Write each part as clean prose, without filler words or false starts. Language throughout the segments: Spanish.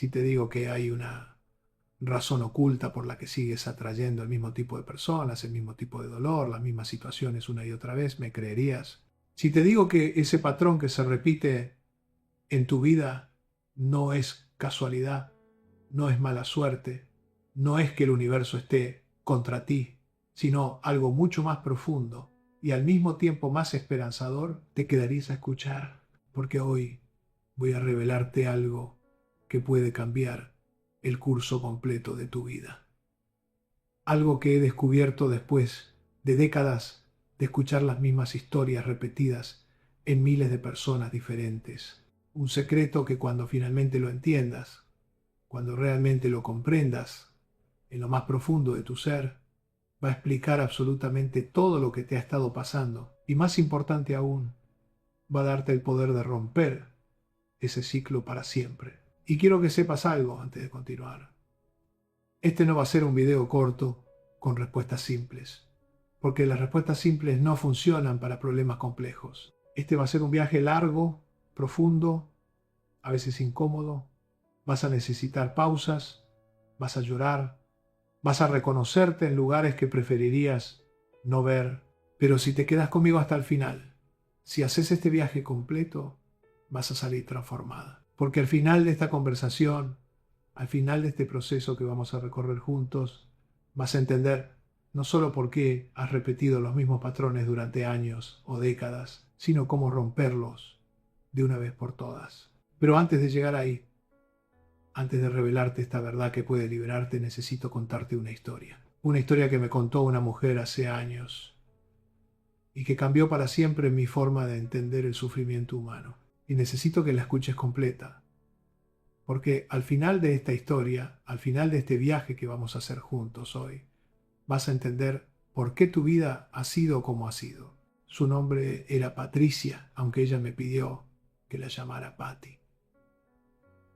si te digo que hay una razón oculta por la que sigues atrayendo el mismo tipo de personas, el mismo tipo de dolor, las mismas situaciones una y otra vez, ¿me creerías? Si te digo que ese patrón que se repite en tu vida no es casualidad, no es mala suerte, no es que el universo esté contra ti, sino algo mucho más profundo y al mismo tiempo más esperanzador, te quedarías a escuchar, porque hoy voy a revelarte algo que puede cambiar el curso completo de tu vida. Algo que he descubierto después de décadas de escuchar las mismas historias repetidas en miles de personas diferentes. Un secreto que cuando finalmente lo entiendas, cuando realmente lo comprendas en lo más profundo de tu ser, va a explicar absolutamente todo lo que te ha estado pasando y más importante aún, va a darte el poder de romper ese ciclo para siempre. Y quiero que sepas algo antes de continuar. Este no va a ser un video corto con respuestas simples, porque las respuestas simples no funcionan para problemas complejos. Este va a ser un viaje largo, profundo, a veces incómodo. Vas a necesitar pausas, vas a llorar, vas a reconocerte en lugares que preferirías no ver. Pero si te quedas conmigo hasta el final, si haces este viaje completo, vas a salir transformada. Porque al final de esta conversación, al final de este proceso que vamos a recorrer juntos, vas a entender no solo por qué has repetido los mismos patrones durante años o décadas, sino cómo romperlos de una vez por todas. Pero antes de llegar ahí, antes de revelarte esta verdad que puede liberarte, necesito contarte una historia. Una historia que me contó una mujer hace años y que cambió para siempre mi forma de entender el sufrimiento humano. Y necesito que la escuches completa, porque al final de esta historia, al final de este viaje que vamos a hacer juntos hoy, vas a entender por qué tu vida ha sido como ha sido. Su nombre era Patricia, aunque ella me pidió que la llamara Patty.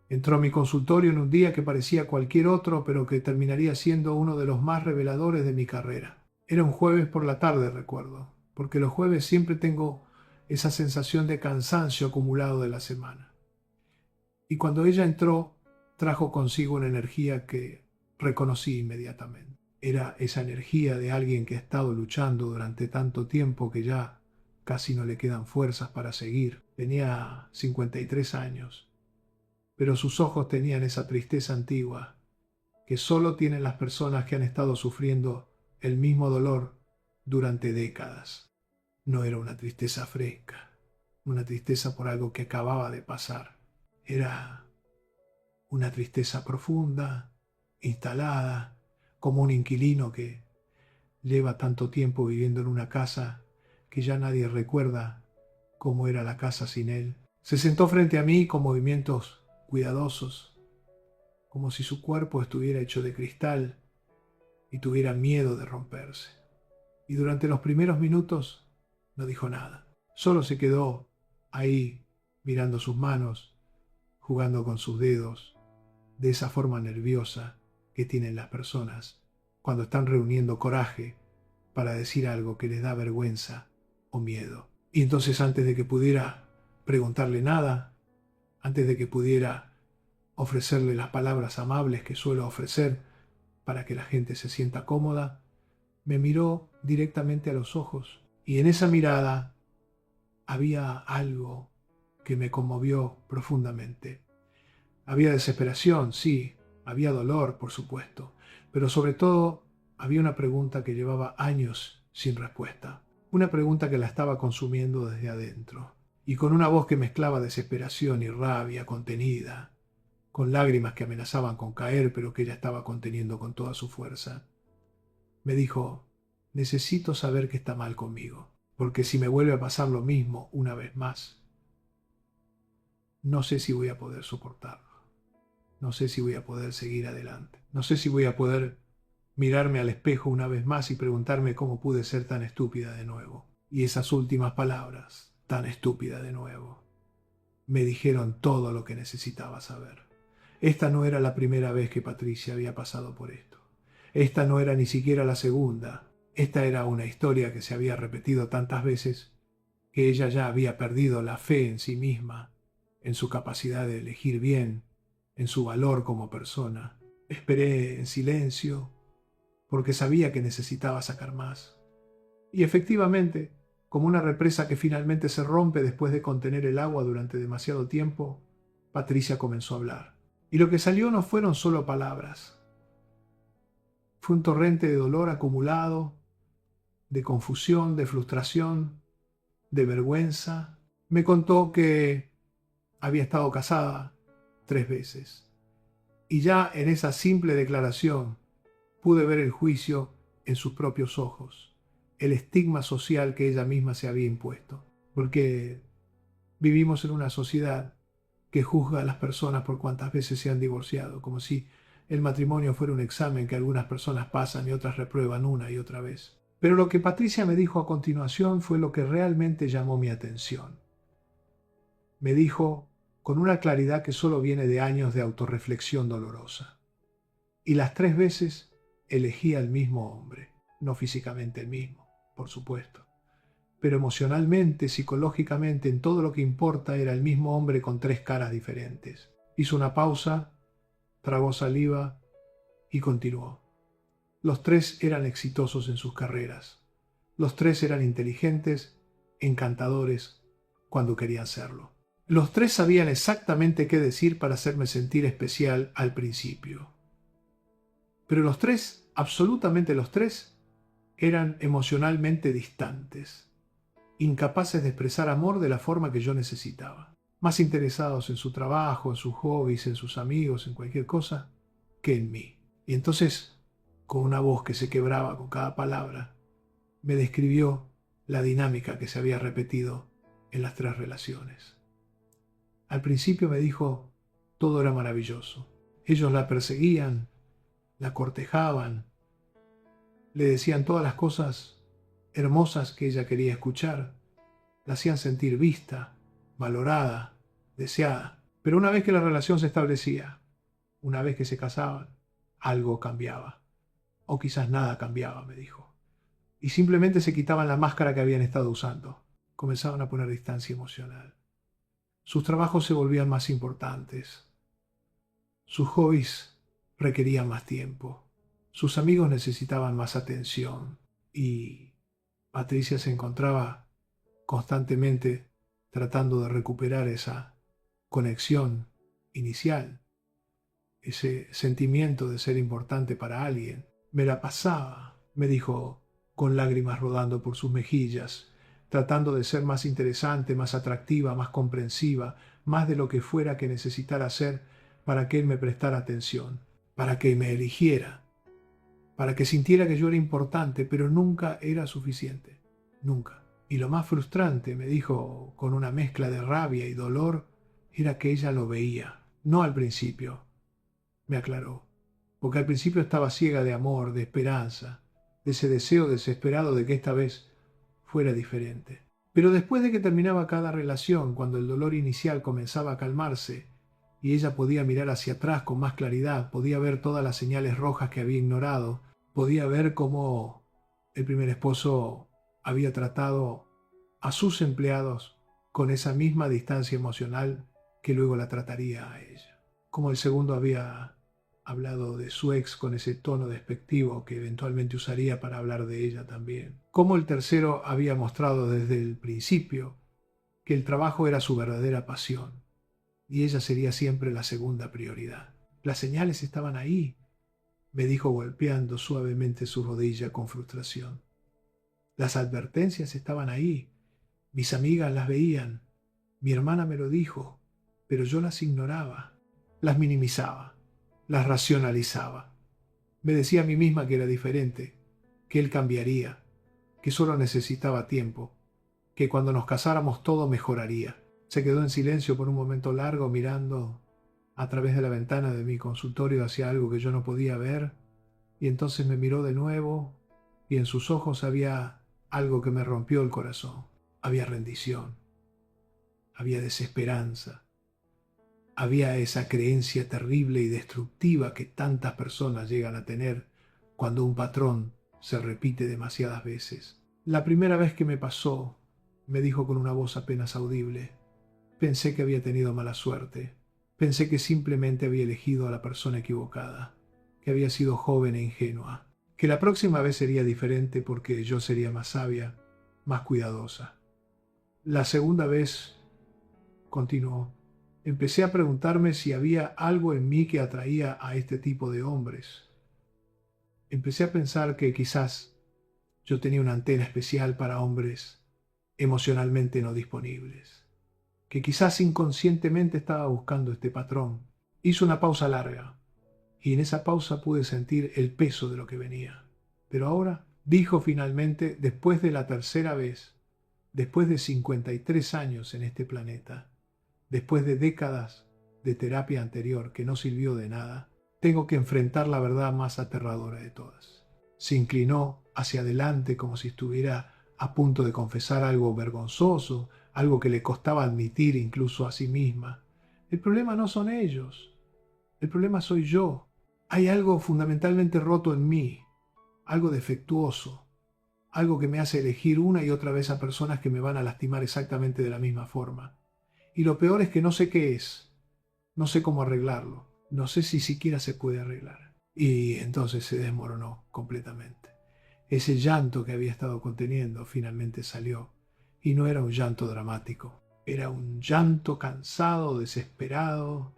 Entró a mi consultorio en un día que parecía cualquier otro, pero que terminaría siendo uno de los más reveladores de mi carrera. Era un jueves por la tarde, recuerdo, porque los jueves siempre tengo esa sensación de cansancio acumulado de la semana. Y cuando ella entró, trajo consigo una energía que reconocí inmediatamente. Era esa energía de alguien que ha estado luchando durante tanto tiempo que ya casi no le quedan fuerzas para seguir. Tenía 53 años, pero sus ojos tenían esa tristeza antigua que solo tienen las personas que han estado sufriendo el mismo dolor durante décadas. No era una tristeza fresca, una tristeza por algo que acababa de pasar. Era una tristeza profunda, instalada, como un inquilino que lleva tanto tiempo viviendo en una casa que ya nadie recuerda cómo era la casa sin él. Se sentó frente a mí con movimientos cuidadosos, como si su cuerpo estuviera hecho de cristal y tuviera miedo de romperse. Y durante los primeros minutos no dijo nada. Solo se quedó ahí mirando sus manos, jugando con sus dedos, de esa forma nerviosa que tienen las personas cuando están reuniendo coraje para decir algo que les da vergüenza o miedo. Y entonces antes de que pudiera preguntarle nada, antes de que pudiera ofrecerle las palabras amables que suelo ofrecer para que la gente se sienta cómoda, me miró directamente a los ojos y en esa mirada había algo que me conmovió profundamente. Había desesperación, sí, había dolor, por supuesto, pero sobre todo había una pregunta que llevaba años sin respuesta, una pregunta que la estaba consumiendo desde adentro, y con una voz que mezclaba desesperación y rabia contenida, con lágrimas que amenazaban con caer, pero que ella estaba conteniendo con toda su fuerza. Me dijo, necesito saber qué está mal conmigo, porque si me vuelve a pasar lo mismo una vez más, no sé si voy a poder soportarlo. No sé si voy a poder seguir adelante. No sé si voy a poder mirarme al espejo una vez más y preguntarme cómo pude ser tan estúpida de nuevo. Y esas últimas palabras, tan estúpida de nuevo, me dijeron todo lo que necesitaba saber. Esta no era la primera vez que Patricia había pasado por esto. Esta no era ni siquiera la segunda. Esta era una historia que se había repetido tantas veces que ella ya había perdido la fe en sí misma, en su capacidad de elegir bien en su valor como persona. Esperé en silencio porque sabía que necesitaba sacar más. Y efectivamente, como una represa que finalmente se rompe después de contener el agua durante demasiado tiempo, Patricia comenzó a hablar. Y lo que salió no fueron solo palabras. Fue un torrente de dolor acumulado, de confusión, de frustración, de vergüenza. Me contó que había estado casada 3 veces. Y ya en esa simple declaración pude ver el juicio en sus propios ojos, el estigma social que ella misma se había impuesto. Porque vivimos en una sociedad que juzga a las personas por cuántas veces se han divorciado, como si el matrimonio fuera un examen que algunas personas pasan y otras reprueban una y otra vez. Pero lo que Patricia me dijo a continuación fue lo que realmente llamó mi atención. Me dijo con una claridad que solo viene de años de autorreflexión dolorosa. Y las 3 veces elegí al mismo hombre, no físicamente el mismo, por supuesto, pero emocionalmente, psicológicamente, en todo lo que importa era el mismo hombre con 3 caras diferentes. Hizo una pausa, tragó saliva y continuó. Los 3 eran exitosos en sus carreras. Los 3 eran inteligentes, encantadores, cuando querían serlo. Los 3 sabían exactamente qué decir para hacerme sentir especial al principio. Pero los 3, absolutamente los 3, eran emocionalmente distantes, incapaces de expresar amor de la forma que yo necesitaba, más interesados en su trabajo, en sus hobbies, en sus amigos, en cualquier cosa, que en mí. Y entonces, con una voz que se quebraba con cada palabra, me describió la dinámica que se había repetido en las 3 relaciones. Al principio me dijo, todo era maravilloso. Ellos la perseguían, la cortejaban, le decían todas las cosas hermosas que ella quería escuchar, la hacían sentir vista, valorada, deseada. Pero una vez que la relación se establecía, una vez que se casaban, algo cambiaba. O quizás nada cambiaba, me dijo. Y simplemente se quitaban la máscara que habían estado usando. Comenzaban a poner distancia emocional. Sus trabajos se volvían más importantes. Sus hobbies requerían más tiempo. Sus amigos necesitaban más atención. Y Patricia se encontraba constantemente tratando de recuperar esa conexión inicial, ese sentimiento de ser importante para alguien. Me la pasaba, me dijo, con lágrimas rodando por sus mejillas, tratando de ser más interesante, más atractiva, más comprensiva, más de lo que fuera que necesitara ser para que él me prestara atención, para que me eligiera, para que sintiera que yo era importante, pero nunca era suficiente, nunca. Y lo más frustrante, me dijo con una mezcla de rabia y dolor, era que ella lo veía, no al principio, me aclaró, porque al principio estaba ciega de amor, de esperanza, de ese deseo desesperado de que esta vez fuera diferente. Pero después de que terminaba cada relación, cuando el dolor inicial comenzaba a calmarse y ella podía mirar hacia atrás con más claridad, podía ver todas las señales rojas que había ignorado, podía ver cómo el primer esposo había tratado a sus empleados con esa misma distancia emocional que luego la trataría a ella. Como el segundo había hablado de su ex con ese tono despectivo que eventualmente usaría para hablar de ella también. Como el tercero había mostrado desde el principio que el trabajo era su verdadera pasión y ella sería siempre la segunda prioridad. Las señales estaban ahí, me dijo golpeando suavemente su rodilla con frustración. Las advertencias estaban ahí, mis amigas las veían, mi hermana me lo dijo, pero yo las ignoraba, las minimizaba, las racionalizaba. Me decía a mí misma que era diferente, que él cambiaría, que solo necesitaba tiempo, que cuando nos casáramos todo mejoraría. Se quedó en silencio por un momento largo mirando a través de la ventana de mi consultorio hacia algo que yo no podía ver, y entonces me miró de nuevo y en sus ojos había algo que me rompió el corazón. Había rendición, había desesperanza, había esa creencia terrible y destructiva que tantas personas llegan a tener cuando un patrón se repite demasiadas veces. La primera vez que me pasó, me dijo con una voz apenas audible, pensé que había tenido mala suerte. Pensé que simplemente había elegido a la persona equivocada, que había sido joven e ingenua, que la próxima vez sería diferente porque yo sería más sabia, más cuidadosa. La segunda vez, continuó, empecé a preguntarme si había algo en mí que atraía a este tipo de hombres. Empecé a pensar que quizás yo tenía una antena especial para hombres emocionalmente no disponibles, que quizás inconscientemente estaba buscando este patrón. Hizo una pausa larga y en esa pausa pude sentir el peso de lo que venía. Pero ahora, dijo finalmente, después de la tercera vez, después de 53 años en este planeta, después de décadas de terapia anterior que no sirvió de nada, tengo que enfrentar la verdad más aterradora de todas. Se inclinó hacia adelante como si estuviera a punto de confesar algo vergonzoso, algo que le costaba admitir incluso a sí misma. El problema no son ellos, el problema soy yo. Hay algo fundamentalmente roto en mí, algo defectuoso, algo que me hace elegir una y otra vez a personas que me van a lastimar exactamente de la misma forma. Y lo peor es que no sé qué es, no sé cómo arreglarlo, no sé si siquiera se puede arreglar. Y entonces se desmoronó completamente. Ese llanto que había estado conteniendo finalmente salió, y no era un llanto dramático, era un llanto cansado, desesperado,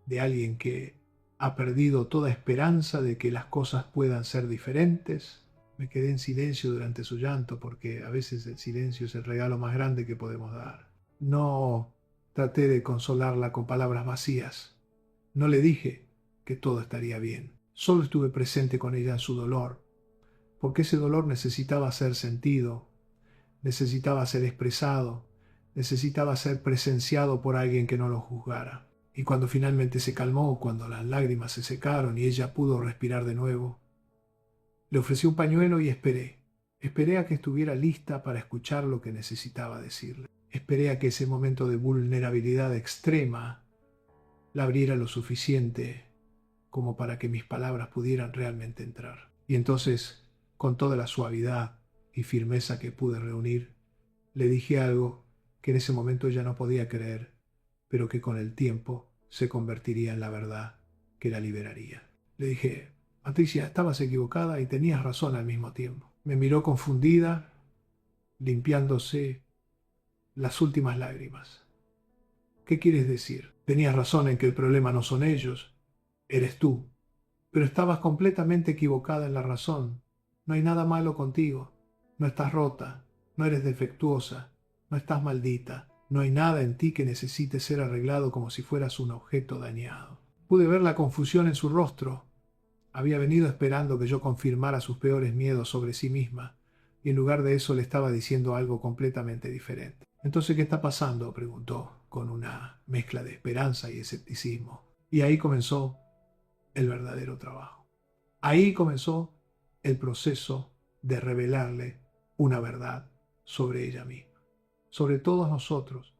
de alguien que ha perdido toda esperanza de que las cosas puedan ser diferentes. Me quedé en silencio durante su llanto porque a veces el silencio es el regalo más grande que podemos dar. No traté de consolarla con palabras vacías. No le dije que todo estaría bien. Solo estuve presente con ella en su dolor, porque ese dolor necesitaba ser sentido, necesitaba ser expresado, necesitaba ser presenciado por alguien que no lo juzgara. Y cuando finalmente se calmó, cuando las lágrimas se secaron y ella pudo respirar de nuevo, le ofrecí un pañuelo y esperé. Esperé a que estuviera lista para escuchar lo que necesitaba decirle. Esperé a que ese momento de vulnerabilidad extrema la abriera lo suficiente como para que mis palabras pudieran realmente entrar. Y entonces, con toda la suavidad y firmeza que pude reunir, le dije algo que en ese momento ella no podía creer, pero que con el tiempo se convertiría en la verdad que la liberaría. Le dije, Patricia, estabas equivocada y tenías razón al mismo tiempo. Me miró confundida, limpiándose las últimas lágrimas. ¿Qué quieres decir? Tenías razón en que el problema no son ellos, eres tú. Pero estabas completamente equivocada en la razón. No hay nada malo contigo. No estás rota, no eres defectuosa, no estás maldita. No hay nada en ti que necesite ser arreglado como si fueras un objeto dañado. Pude ver la confusión en su rostro. Había venido esperando que yo confirmara sus peores miedos sobre sí misma, y en lugar de eso le estaba diciendo algo completamente diferente. Entonces, ¿qué está pasando?, preguntó, con una mezcla de esperanza y escepticismo. Y ahí comenzó el verdadero trabajo. Ahí comenzó el proceso de revelarle una verdad sobre ella misma, sobre todos nosotros,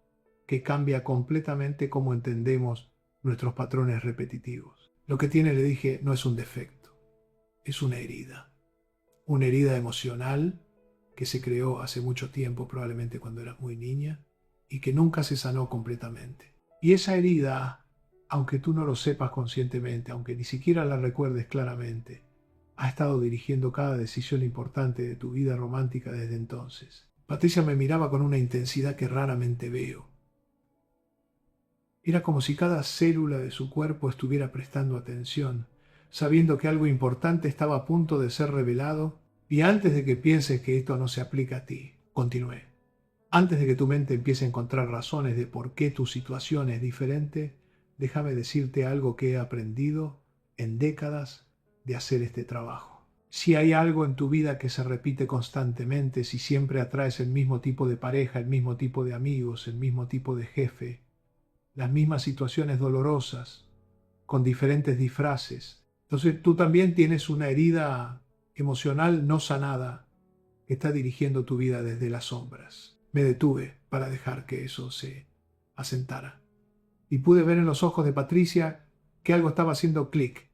que cambia completamente cómo entendemos nuestros patrones repetitivos. Lo que tiene, le dije, no es un defecto, es una herida emocional que se creó hace mucho tiempo, probablemente cuando eras muy niña, y que nunca se sanó completamente. Y esa herida, aunque tú no lo sepas conscientemente, aunque ni siquiera la recuerdes claramente, ha estado dirigiendo cada decisión importante de tu vida romántica desde entonces. Patricia me miraba con una intensidad que raramente veo. Era como si cada célula de su cuerpo estuviera prestando atención, sabiendo que algo importante estaba a punto de ser revelado. Y antes de que pienses que esto no se aplica a ti, continué. Antes de que tu mente empiece a encontrar razones de por qué tu situación es diferente, déjame decirte algo que he aprendido en décadas de hacer este trabajo. Si hay algo en tu vida que se repite constantemente, si siempre atraes el mismo tipo de pareja, el mismo tipo de amigos, el mismo tipo de jefe, las mismas situaciones dolorosas, con diferentes disfraces, entonces tú también tienes una herida emocional no sanada que está dirigiendo tu vida desde las sombras. Me detuve para dejar que eso se asentara. Y pude ver en los ojos de Patricia que algo estaba haciendo clic,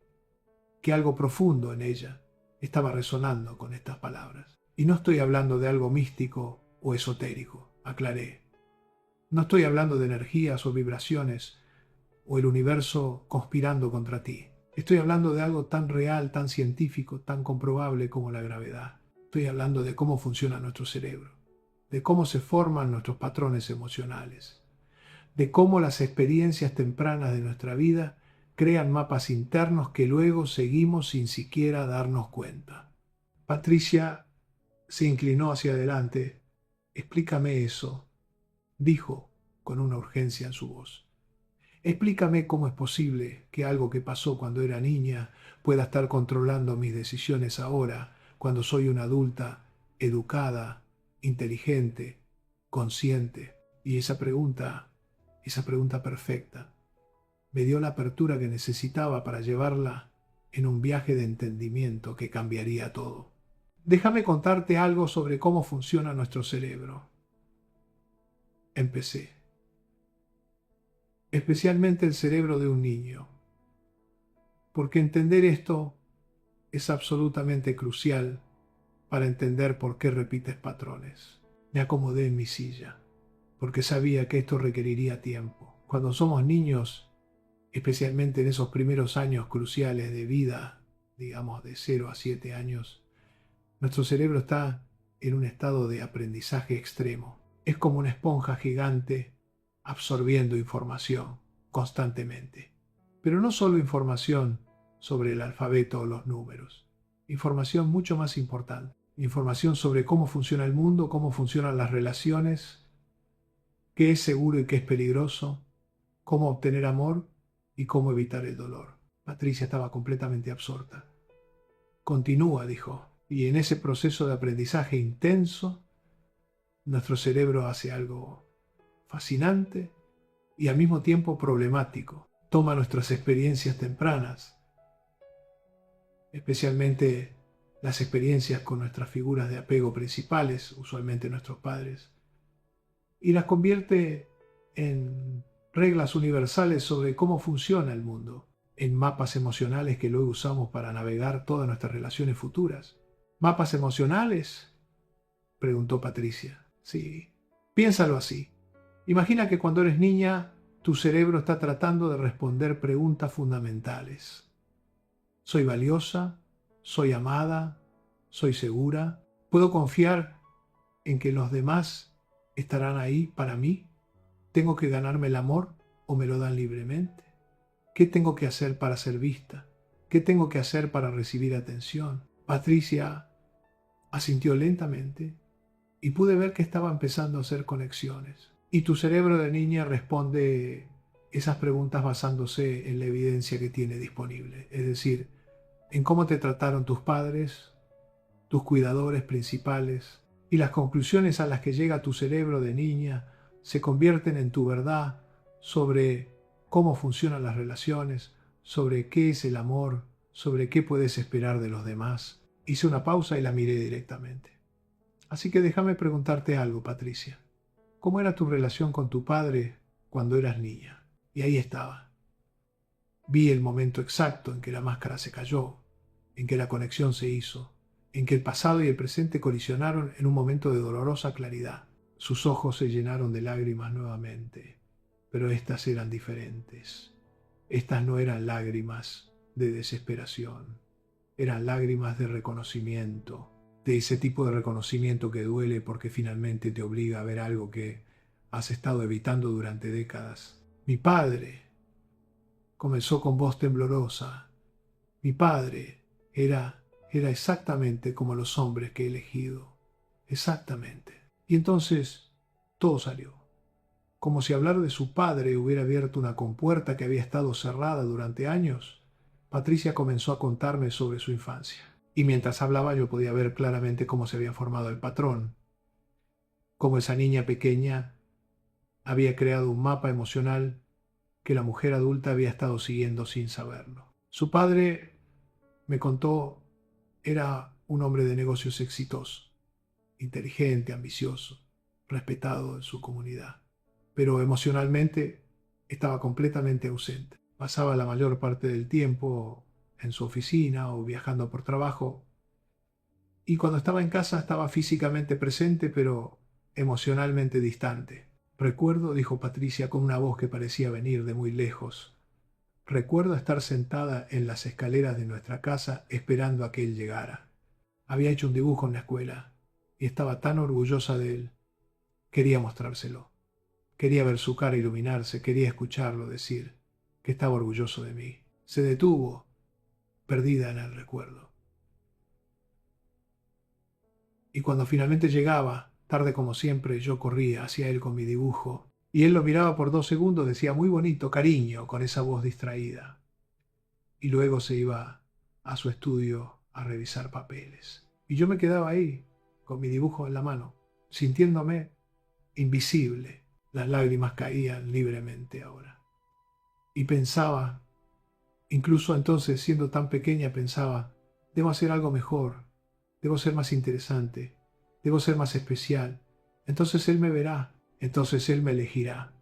que algo profundo en ella estaba resonando con estas palabras. Y no estoy hablando de algo místico o esotérico, aclaré. No estoy hablando de energías o vibraciones o el universo conspirando contra ti. Estoy hablando de algo tan real, tan científico, tan comprobable como la gravedad. Estoy hablando de cómo funciona nuestro cerebro, de cómo se forman nuestros patrones emocionales, de cómo las experiencias tempranas de nuestra vida crean mapas internos que luego seguimos sin siquiera darnos cuenta. Patricia se inclinó hacia adelante. Explícame eso, dijo con una urgencia en su voz. Explícame cómo es posible que algo que pasó cuando era niña pueda estar controlando mis decisiones ahora, cuando soy una adulta, educada, inteligente, consciente. Y esa pregunta perfecta, me dio la apertura que necesitaba para llevarla en un viaje de entendimiento que cambiaría todo. Déjame contarte algo sobre cómo funciona nuestro cerebro. Empecé. Especialmente el cerebro de un niño. Porque entender esto es absolutamente crucial para entender por qué repites patrones. Me acomodé en mi silla, porque sabía que esto requeriría tiempo. Cuando somos niños, especialmente en esos primeros años cruciales de vida, digamos de 0 a 7 años, nuestro cerebro está en un estado de aprendizaje extremo. Es como una esponja gigante absorbiendo información constantemente. Pero no solo información sobre el alfabeto o los números. Información mucho más importante. Información sobre cómo funciona el mundo, cómo funcionan las relaciones, qué es seguro y qué es peligroso, cómo obtener amor y cómo evitar el dolor. Patricia estaba completamente absorta. Continúa, dijo, y en ese proceso de aprendizaje intenso, nuestro cerebro hace algo fascinante y al mismo tiempo problemático. Toma nuestras experiencias tempranas, especialmente las experiencias con nuestras figuras de apego principales, usualmente nuestros padres, y las convierte en reglas universales sobre cómo funciona el mundo, en mapas emocionales que luego usamos para navegar todas nuestras relaciones futuras. ¿Mapas emocionales?, preguntó Patricia. Sí, piénsalo así. Imagina que cuando eres niña, tu cerebro está tratando de responder preguntas fundamentales. ¿Soy valiosa? ¿Soy amada? ¿Soy segura? ¿Puedo confiar en que los demás estarán ahí para mí? ¿Tengo que ganarme el amor o me lo dan libremente? ¿Qué tengo que hacer para ser vista? ¿Qué tengo que hacer para recibir atención? Patricia asintió lentamente y pude ver que estaba empezando a hacer conexiones. Y tu cerebro de niña responde esas preguntas basándose en la evidencia que tiene disponible, es decir, en cómo te trataron tus padres, tus cuidadores principales, y las conclusiones a las que llega tu cerebro de niña se convierten en tu verdad sobre cómo funcionan las relaciones, sobre qué es el amor, sobre qué puedes esperar de los demás. Hice una pausa y la miré directamente. Así que déjame preguntarte algo, Patricia. ¿Cómo era tu relación con tu padre cuando eras niña? Y ahí estaba. Vi el momento exacto en que la máscara se cayó, en que la conexión se hizo, en que el pasado y el presente colisionaron en un momento de dolorosa claridad. Sus ojos se llenaron de lágrimas nuevamente, pero estas eran diferentes. Estas no eran lágrimas de desesperación, eran lágrimas de reconocimiento, de ese tipo de reconocimiento que duele porque finalmente te obliga a ver algo que has estado evitando durante décadas. Mi padre, comenzó con voz temblorosa, mi padre era exactamente como los hombres que he elegido, exactamente. Y entonces todo salió, como si hablar de su padre hubiera abierto una compuerta que había estado cerrada durante años. Patricia comenzó a contarme sobre su infancia. Y mientras hablaba yo podía ver claramente cómo se había formado el patrón, cómo esa niña pequeña había creado un mapa emocional que la mujer adulta había estado siguiendo sin saberlo. Su padre, me contó, era un hombre de negocios exitoso, inteligente, ambicioso, respetado en su comunidad, pero emocionalmente estaba completamente ausente. Pasaba la mayor parte del tiempo en su oficina o viajando por trabajo, y cuando estaba en casa estaba físicamente presente, pero emocionalmente distante. Recuerdo, dijo Patricia con una voz que parecía venir de muy lejos, Recuerdo estar sentada en las escaleras de nuestra casa esperando a que él llegara. Había hecho un dibujo en la escuela y estaba tan orgullosa de él. Quería mostrárselo. Quería ver su cara iluminarse, quería escucharlo decir que estaba orgulloso de mí. Se detuvo, perdida en el recuerdo. Y cuando finalmente llegaba, tarde como siempre, yo corría hacia él con mi dibujo, y él lo miraba por 2 segundos, decía muy bonito, cariño, con esa voz distraída. Y luego se iba a su estudio a revisar papeles. Y yo me quedaba ahí, con mi dibujo en la mano, sintiéndome invisible. Las lágrimas caían libremente ahora. Y pensaba, incluso entonces siendo tan pequeña, pensaba, debo hacer algo mejor, debo ser más interesante, debo ser más especial. Entonces él me verá, entonces él me elegirá.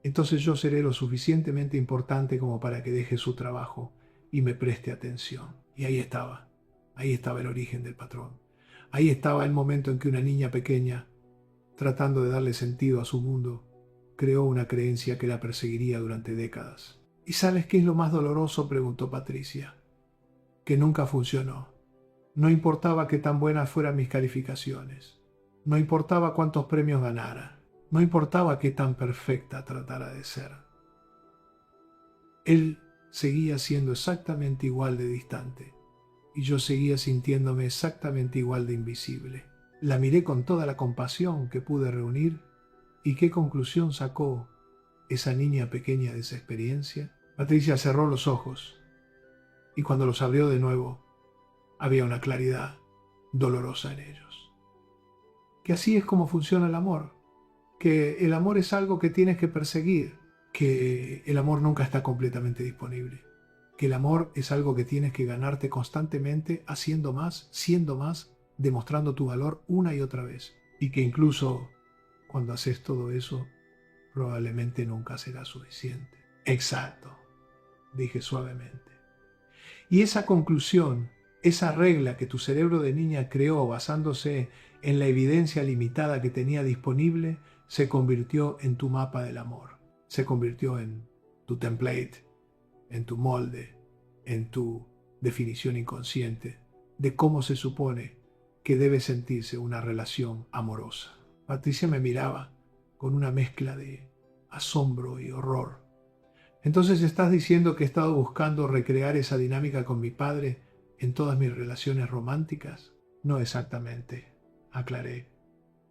Entonces yo seré lo suficientemente importante como para que deje su trabajo y me preste atención. Y ahí estaba el origen del patrón. Ahí estaba el momento en que una niña pequeña, tratando de darle sentido a su mundo, creó una creencia que la perseguiría durante décadas. ¿Y sabes qué es lo más doloroso?, preguntó Patricia. Que nunca funcionó. No importaba qué tan buenas fueran mis calificaciones. No importaba cuántos premios ganara. No importaba qué tan perfecta tratara de ser. Él seguía siendo exactamente igual de distante y yo seguía sintiéndome exactamente igual de invisible. La miré con toda la compasión que pude reunir. ¿Y qué conclusión sacó esa niña pequeña de esa experiencia? Patricia cerró los ojos y cuando los abrió de nuevo había una claridad dolorosa en ellos. Que así es como funciona el amor, que el amor es algo que tienes que perseguir, que el amor nunca está completamente disponible, que el amor es algo que tienes que ganarte constantemente haciendo más, siendo más, demostrando tu valor una y otra vez, y que incluso cuando haces todo eso, probablemente nunca será suficiente. Exacto, dije suavemente. Y esa conclusión, esa regla que tu cerebro de niña creó basándose en la evidencia limitada que tenía disponible, se convirtió en tu mapa del amor. Se convirtió en tu template, en tu molde, en tu definición inconsciente de cómo se supone que debe sentirse una relación amorosa. Patricia me miraba con una mezcla de asombro y horror. Entonces estás diciendo que he estado buscando recrear esa dinámica con mi padre en todas mis relaciones románticas. No exactamente, aclaré.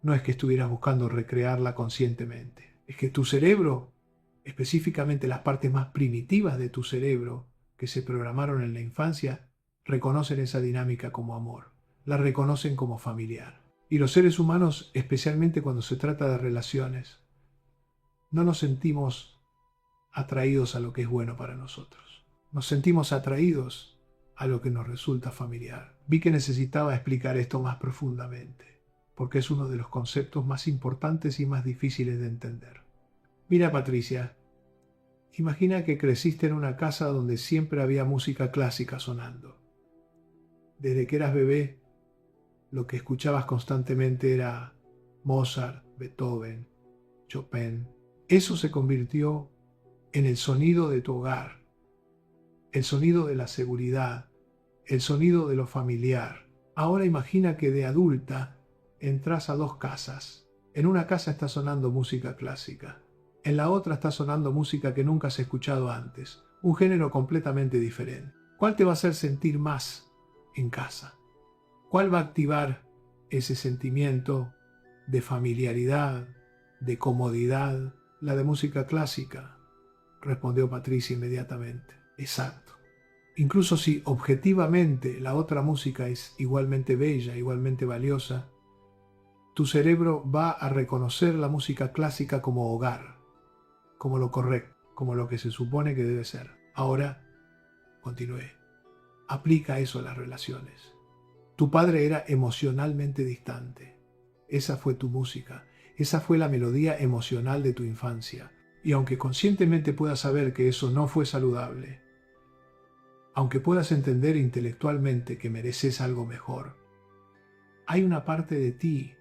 No es que estuvieras buscando recrearla conscientemente. Es que tu cerebro, específicamente las partes más primitivas de tu cerebro que se programaron en la infancia, reconocen esa dinámica como amor. La reconocen como familiar. Y los seres humanos, especialmente cuando se trata de relaciones, no nos sentimos atraídos a lo que es bueno para nosotros. Nos sentimos atraídos a lo que nos resulta familiar. Vi que necesitaba explicar esto más profundamente, porque es uno de los conceptos más importantes y más difíciles de entender. Mira, Patricia, imagina que creciste en una casa donde siempre había música clásica sonando. Desde que eras bebé, lo que escuchabas constantemente era Mozart, Beethoven, Chopin. Eso se convirtió en el sonido de tu hogar, el sonido de la seguridad, el sonido de lo familiar. Ahora imagina que de adulta entras a 2 casas. En una casa está sonando música clásica, en la otra está sonando música que nunca has escuchado antes, un género completamente diferente. ¿Cuál te va a hacer sentir más en casa? ¿Cuál va a activar ese sentimiento de familiaridad, de comodidad? La de música clásica, respondió Patricia inmediatamente. Exacto. Incluso si objetivamente la otra música es igualmente bella, igualmente valiosa, tu cerebro va a reconocer la música clásica como hogar, como lo correcto, como lo que se supone que debe ser. Ahora, continué, aplica eso a las relaciones. Tu padre era emocionalmente distante. Esa fue tu música, esa fue la melodía emocional de tu infancia. Y aunque conscientemente puedas saber que eso no fue saludable, aunque puedas entender intelectualmente que mereces algo mejor, hay una parte de ti,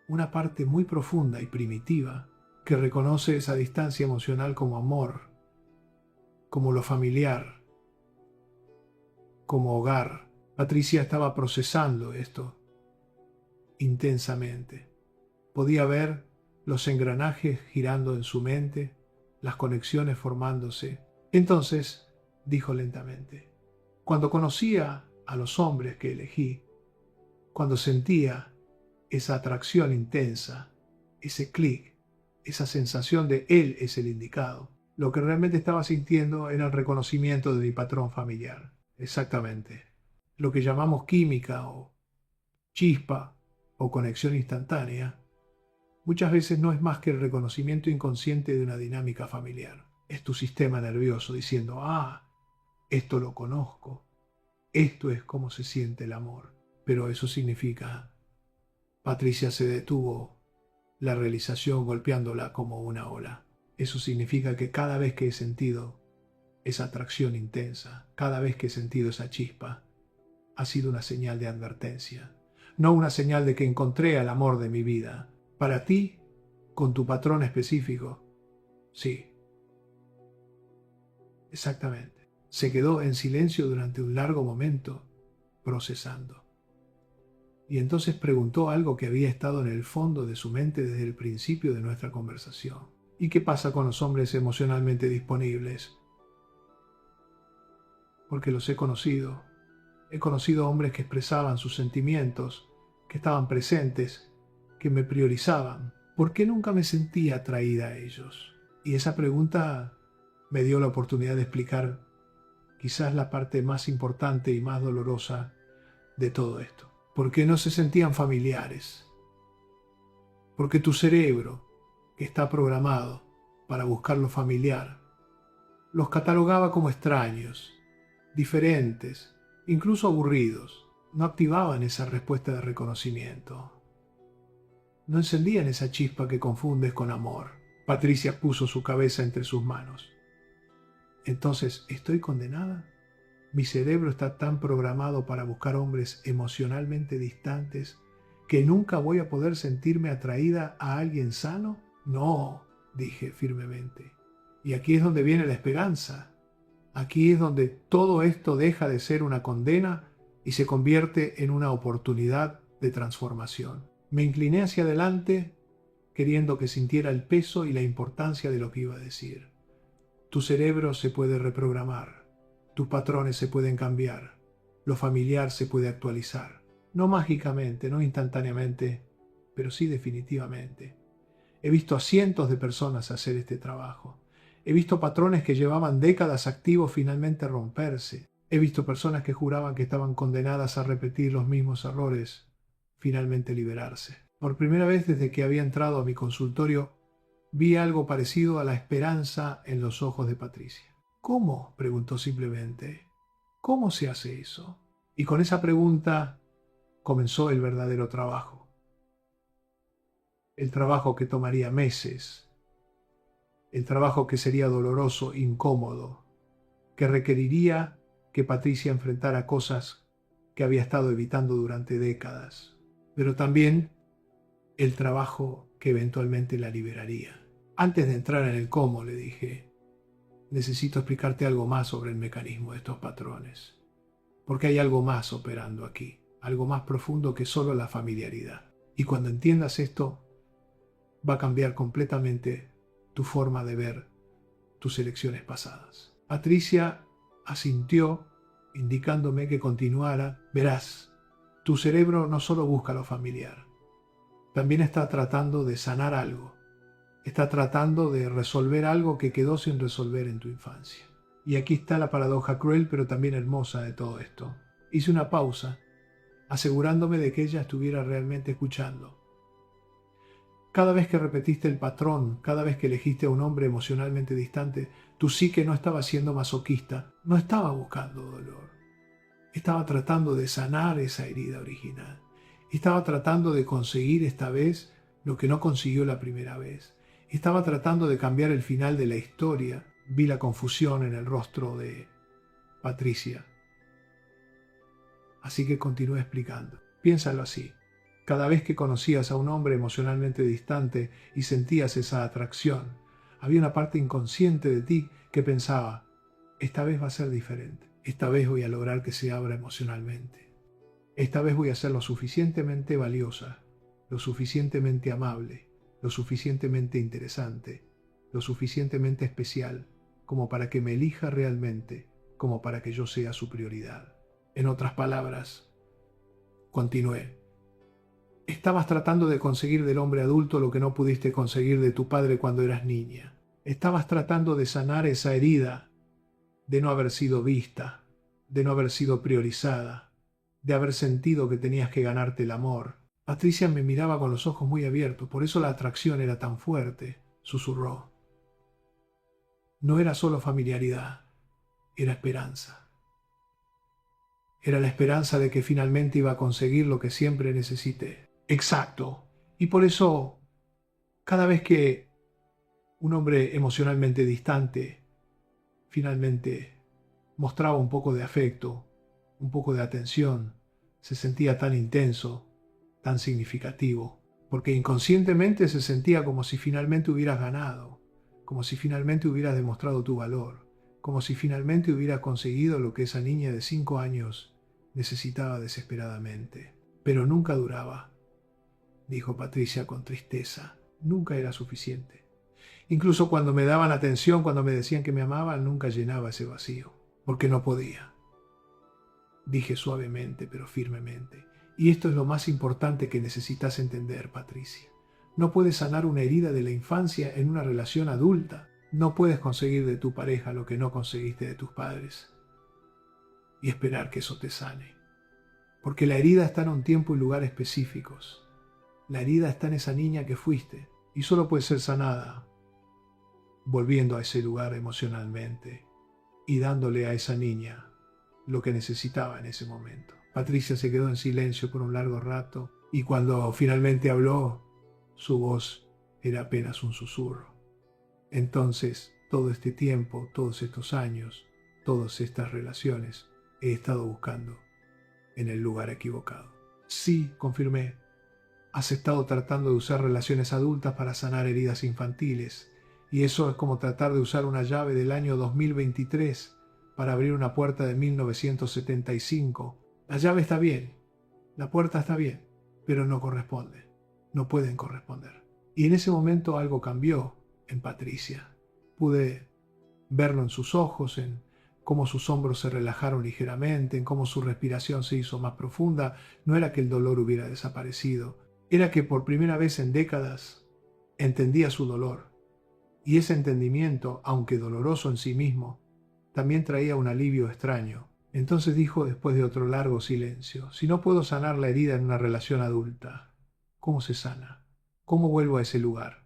una parte muy profunda y primitiva, que reconoce esa distancia emocional como amor, como lo familiar, como hogar. Patricia estaba procesando esto intensamente. Podía ver los engranajes girando en su mente, las conexiones formándose. Entonces, dijo lentamente, cuando conocía a los hombres que elegí, cuando sentía esa atracción intensa, ese clic, esa sensación de él es el indicado, lo que realmente estaba sintiendo era el reconocimiento de mi patrón familiar. Exactamente. Lo que llamamos química o chispa o conexión instantánea, muchas veces no es más que el reconocimiento inconsciente de una dinámica familiar. Es tu sistema nervioso diciendo, esto lo conozco, esto es cómo se siente el amor. Pero eso significa, Patricia se detuvo, la realización golpeándola como una ola. Eso significa que cada vez que he sentido esa atracción intensa, cada vez que he sentido esa chispa, ha sido una señal de advertencia, no una señal de que encontré al amor de mi vida. Para ti, con tu patrón específico, sí. Exactamente. Se quedó en silencio durante un largo momento, procesando. Y entonces preguntó algo que había estado en el fondo de su mente desde el principio de nuestra conversación. ¿Y qué pasa con los hombres emocionalmente disponibles? Porque los he conocido. He conocido hombres que expresaban sus sentimientos, que estaban presentes, que me priorizaban. ¿Por qué nunca me sentía atraída a ellos? Y esa pregunta me dio la oportunidad de explicar quizás la parte más importante y más dolorosa de todo esto. ¿Por qué no se sentían familiares? Porque tu cerebro, que está programado para buscar lo familiar, los catalogaba como extraños, diferentes, incluso aburridos. No activaban esa respuesta de reconocimiento. No encendían esa chispa que confundes con amor. Patricia puso su cabeza entre sus manos. Entonces, ¿estoy condenada? Mi cerebro está tan programado para buscar hombres emocionalmente distantes que nunca voy a poder sentirme atraída a alguien sano. No, dije firmemente. Y aquí es donde viene la esperanza. Aquí es donde todo esto deja de ser una condena y se convierte en una oportunidad de transformación. Me incliné hacia adelante, queriendo que sintiera el peso y la importancia de lo que iba a decir. Tu cerebro se puede reprogramar, tus patrones se pueden cambiar, lo familiar se puede actualizar. No mágicamente, no instantáneamente, pero sí definitivamente. He visto a cientos de personas hacer este trabajo. He visto patrones que llevaban décadas activos finalmente romperse. He visto personas que juraban que estaban condenadas a repetir los mismos errores, finalmente liberarse. Por primera vez desde que había entrado a mi consultorio, vi algo parecido a la esperanza en los ojos de Patricia. ¿Cómo?, preguntó simplemente. ¿Cómo se hace eso? Y con esa pregunta comenzó el verdadero trabajo. El trabajo que tomaría meses. El trabajo que sería doloroso, incómodo, que requeriría que Patricia enfrentara cosas que había estado evitando durante décadas. Pero también el trabajo que eventualmente la liberaría. Antes de entrar en el cómo, le dije, necesito explicarte algo más sobre el mecanismo de estos patrones, porque hay algo más operando aquí, algo más profundo que solo la familiaridad. Y cuando entiendas esto, va a cambiar completamente tu forma de ver tus elecciones pasadas. Patricia asintió, indicándome que continuara. Verás, tu cerebro no solo busca lo familiar, también está tratando de sanar algo. Está tratando de resolver algo que quedó sin resolver en tu infancia. Y aquí está la paradoja cruel pero también hermosa de todo esto. Hice una pausa, asegurándome de que ella estuviera realmente escuchando. Cada vez que repetiste el patrón, cada vez que elegiste a un hombre emocionalmente distante, tu psique no estaba siendo masoquista, no estaba buscando dolor. Estaba tratando de sanar esa herida original. Estaba tratando de conseguir esta vez lo que no consiguió la primera vez. Estaba tratando de cambiar el final de la historia. Vi la confusión en el rostro de Patricia. Así que continué explicando. Piénsalo así. Cada vez que conocías a un hombre emocionalmente distante y sentías esa atracción, había una parte inconsciente de ti que pensaba, esta vez va a ser diferente. Esta vez voy a lograr que se abra emocionalmente. Esta vez voy a ser lo suficientemente valiosa, lo suficientemente amable, lo suficientemente interesante, lo suficientemente especial, como para que me elija realmente, como para que yo sea su prioridad. En otras palabras, continué. Estabas tratando de conseguir del hombre adulto lo que no pudiste conseguir de tu padre cuando eras niña. Estabas tratando de sanar esa herida de no haber sido vista, de no haber sido priorizada, de haber sentido que tenías que ganarte el amor. Patricia me miraba con los ojos muy abiertos, por eso la atracción era tan fuerte, susurró. No era solo familiaridad, era esperanza. Era la esperanza de que finalmente iba a conseguir lo que siempre necesité. Exacto. Y por eso, cada vez que un hombre emocionalmente distante finalmente mostraba un poco de afecto, un poco de atención, se sentía tan intenso, tan significativo, porque inconscientemente se sentía como si finalmente hubieras ganado, como si finalmente hubieras demostrado tu valor, como si finalmente hubieras conseguido lo que esa niña de 5 años necesitaba desesperadamente. Pero nunca duraba, dijo Patricia con tristeza. Nunca era suficiente. Incluso cuando me daban atención, cuando me decían que me amaban, nunca llenaba ese vacío, porque no podía. Dije suavemente, pero firmemente. Y esto es lo más importante que necesitas entender, Patricia. No puedes sanar una herida de la infancia en una relación adulta. No puedes conseguir de tu pareja lo que no conseguiste de tus padres y esperar que eso te sane. Porque la herida está en un tiempo y lugar específicos. La herida está en esa niña que fuiste y solo puede ser sanada volviendo a ese lugar emocionalmente y dándole a esa niña lo que necesitaba en ese momento. Patricia se quedó en silencio por un largo rato y cuando finalmente habló, su voz era apenas un susurro. Entonces, todo este tiempo, todos estos años, todas estas relaciones, he estado buscando en el lugar equivocado. Sí, confirmé. Has estado tratando de usar relaciones adultas para sanar heridas infantiles, y eso es como tratar de usar una llave del año 2023 para abrir una puerta de 1975. La llave está bien, la puerta está bien, pero no corresponde, no pueden corresponder. Y en ese momento algo cambió en Patricia. Pude verlo en sus ojos, en cómo sus hombros se relajaron ligeramente, en cómo su respiración se hizo más profunda. No era que el dolor hubiera desaparecido, era que por primera vez en décadas entendía su dolor. Y ese entendimiento, aunque doloroso en sí mismo, también traía un alivio extraño. Entonces dijo después de otro largo silencio, si no puedo sanar la herida en una relación adulta, ¿cómo se sana? ¿Cómo vuelvo a ese lugar?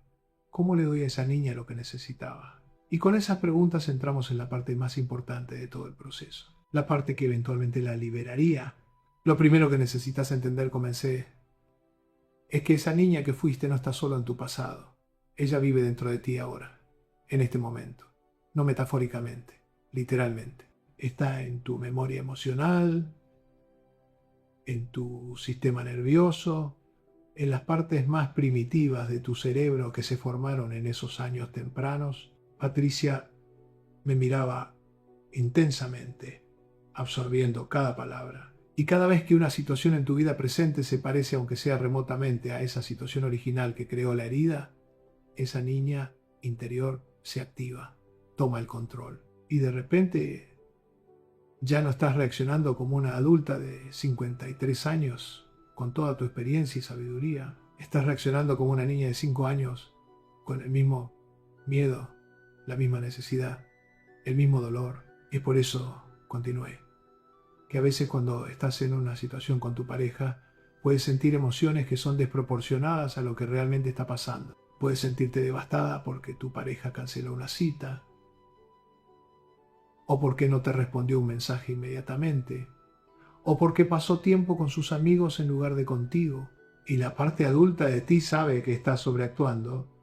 ¿Cómo le doy a esa niña lo que necesitaba? Y con esas preguntas entramos en la parte más importante de todo el proceso, la parte que eventualmente la liberaría. Lo primero que necesitas entender, comencé, es que esa niña que fuiste no está solo en tu pasado. Ella vive dentro de ti ahora, en este momento. No metafóricamente, literalmente. Está en tu memoria emocional, en tu sistema nervioso, en las partes más primitivas de tu cerebro que se formaron en esos años tempranos. Patricia me miraba intensamente, absorbiendo cada palabra. Y cada vez que una situación en tu vida presente se parece, aunque sea remotamente, a esa situación original que creó la herida, esa niña interior se activa, toma el control. Y de repente ya no estás reaccionando como una adulta de 53 años, con toda tu experiencia y sabiduría. Estás reaccionando como una niña de 5 años, con el mismo miedo, la misma necesidad, el mismo dolor. Y por eso continué. Que a veces cuando estás en una situación con tu pareja, puedes sentir emociones que son desproporcionadas a lo que realmente está pasando. Puedes sentirte devastada porque tu pareja canceló una cita, o porque no te respondió un mensaje inmediatamente, o porque pasó tiempo con sus amigos en lugar de contigo, y la parte adulta de ti sabe que estás sobreactuando,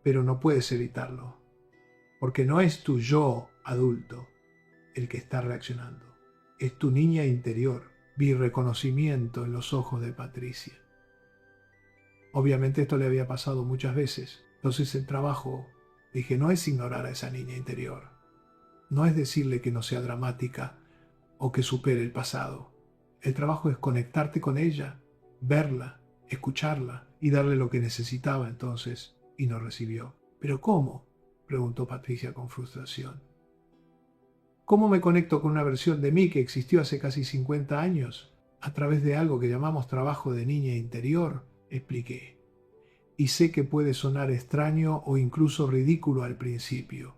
pero no puedes evitarlo, porque no es tu yo adulto el que está reaccionando, es tu niña interior. Vi reconocimiento en los ojos de Patricia. Obviamente esto le había pasado muchas veces, entonces el trabajo, dije, no es ignorar a esa niña interior, no es decirle que no sea dramática o que supere el pasado. El trabajo es conectarte con ella, verla, escucharla y darle lo que necesitaba entonces y no recibió. ¿Pero cómo?, preguntó Patricia con frustración. ¿Cómo me conecto con una versión de mí que existió hace casi 50 años? A través de algo que llamamos trabajo de niña interior, expliqué. Y sé que puede sonar extraño o incluso ridículo al principio,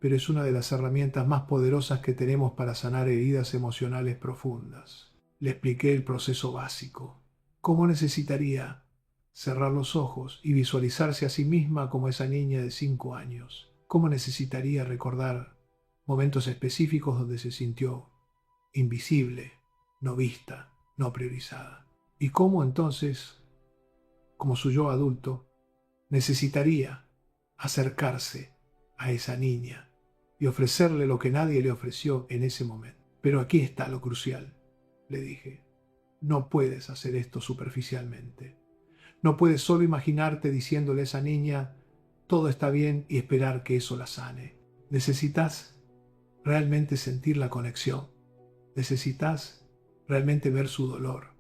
pero es una de las herramientas más poderosas que tenemos para sanar heridas emocionales profundas. Le expliqué el proceso básico. ¿Cómo necesitaría cerrar los ojos y visualizarse a sí misma como esa niña de 5 años? ¿Cómo necesitaría recordar momentos específicos donde se sintió invisible, no vista, no priorizada? ¿Y cómo entonces, como su yo adulto, necesitaría acercarse a esa niña y ofrecerle lo que nadie le ofreció en ese momento? Pero aquí está lo crucial, le dije. No puedes hacer esto superficialmente. No puedes solo imaginarte diciéndole a esa niña, todo está bien, y esperar que eso la sane. Necesitas realmente sentir la conexión. Necesitas realmente ver su dolor.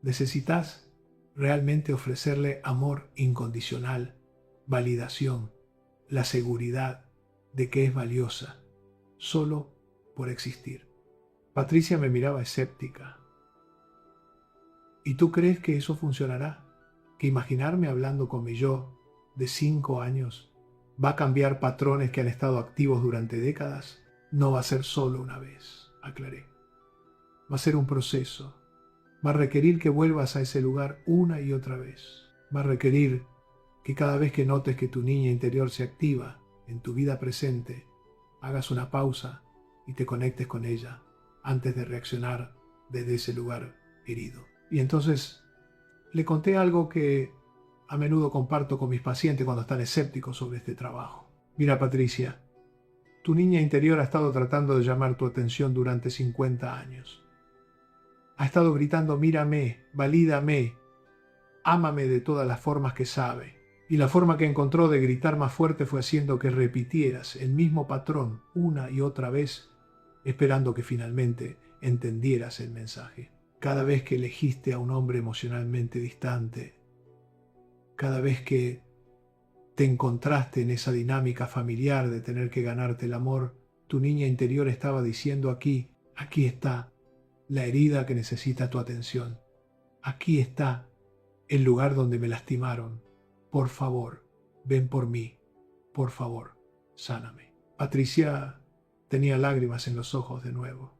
Necesitas realmente ofrecerle amor incondicional, validación, la seguridad de que es valiosa, solo por existir. Patricia me miraba escéptica. ¿Y tú crees que eso funcionará? ¿Que imaginarme hablando con mi yo de 5 años va a cambiar patrones que han estado activos durante décadas? No va a ser solo una vez, aclaré. Va a ser un proceso. Va a requerir que vuelvas a ese lugar una y otra vez. Va a requerir que cada vez que notes que tu niña interior se activa en tu vida presente, hagas una pausa y te conectes con ella antes de reaccionar desde ese lugar herido. Y entonces le conté algo que a menudo comparto con mis pacientes cuando están escépticos sobre este trabajo. Mira, Patricia, tu niña interior ha estado tratando de llamar tu atención durante 50 años. Ha estado gritando, mírame, valídame, ámame de todas las formas que sabe. Y la forma que encontró de gritar más fuerte fue haciendo que repitieras el mismo patrón una y otra vez, esperando que finalmente entendieras el mensaje. Cada vez que elegiste a un hombre emocionalmente distante, cada vez que te encontraste en esa dinámica familiar de tener que ganarte el amor, tu niña interior estaba diciendo aquí está la herida que necesita tu atención. Aquí está el lugar donde me lastimaron. Por favor, ven por mí. Por favor, sáname. Patricia tenía lágrimas en los ojos de nuevo.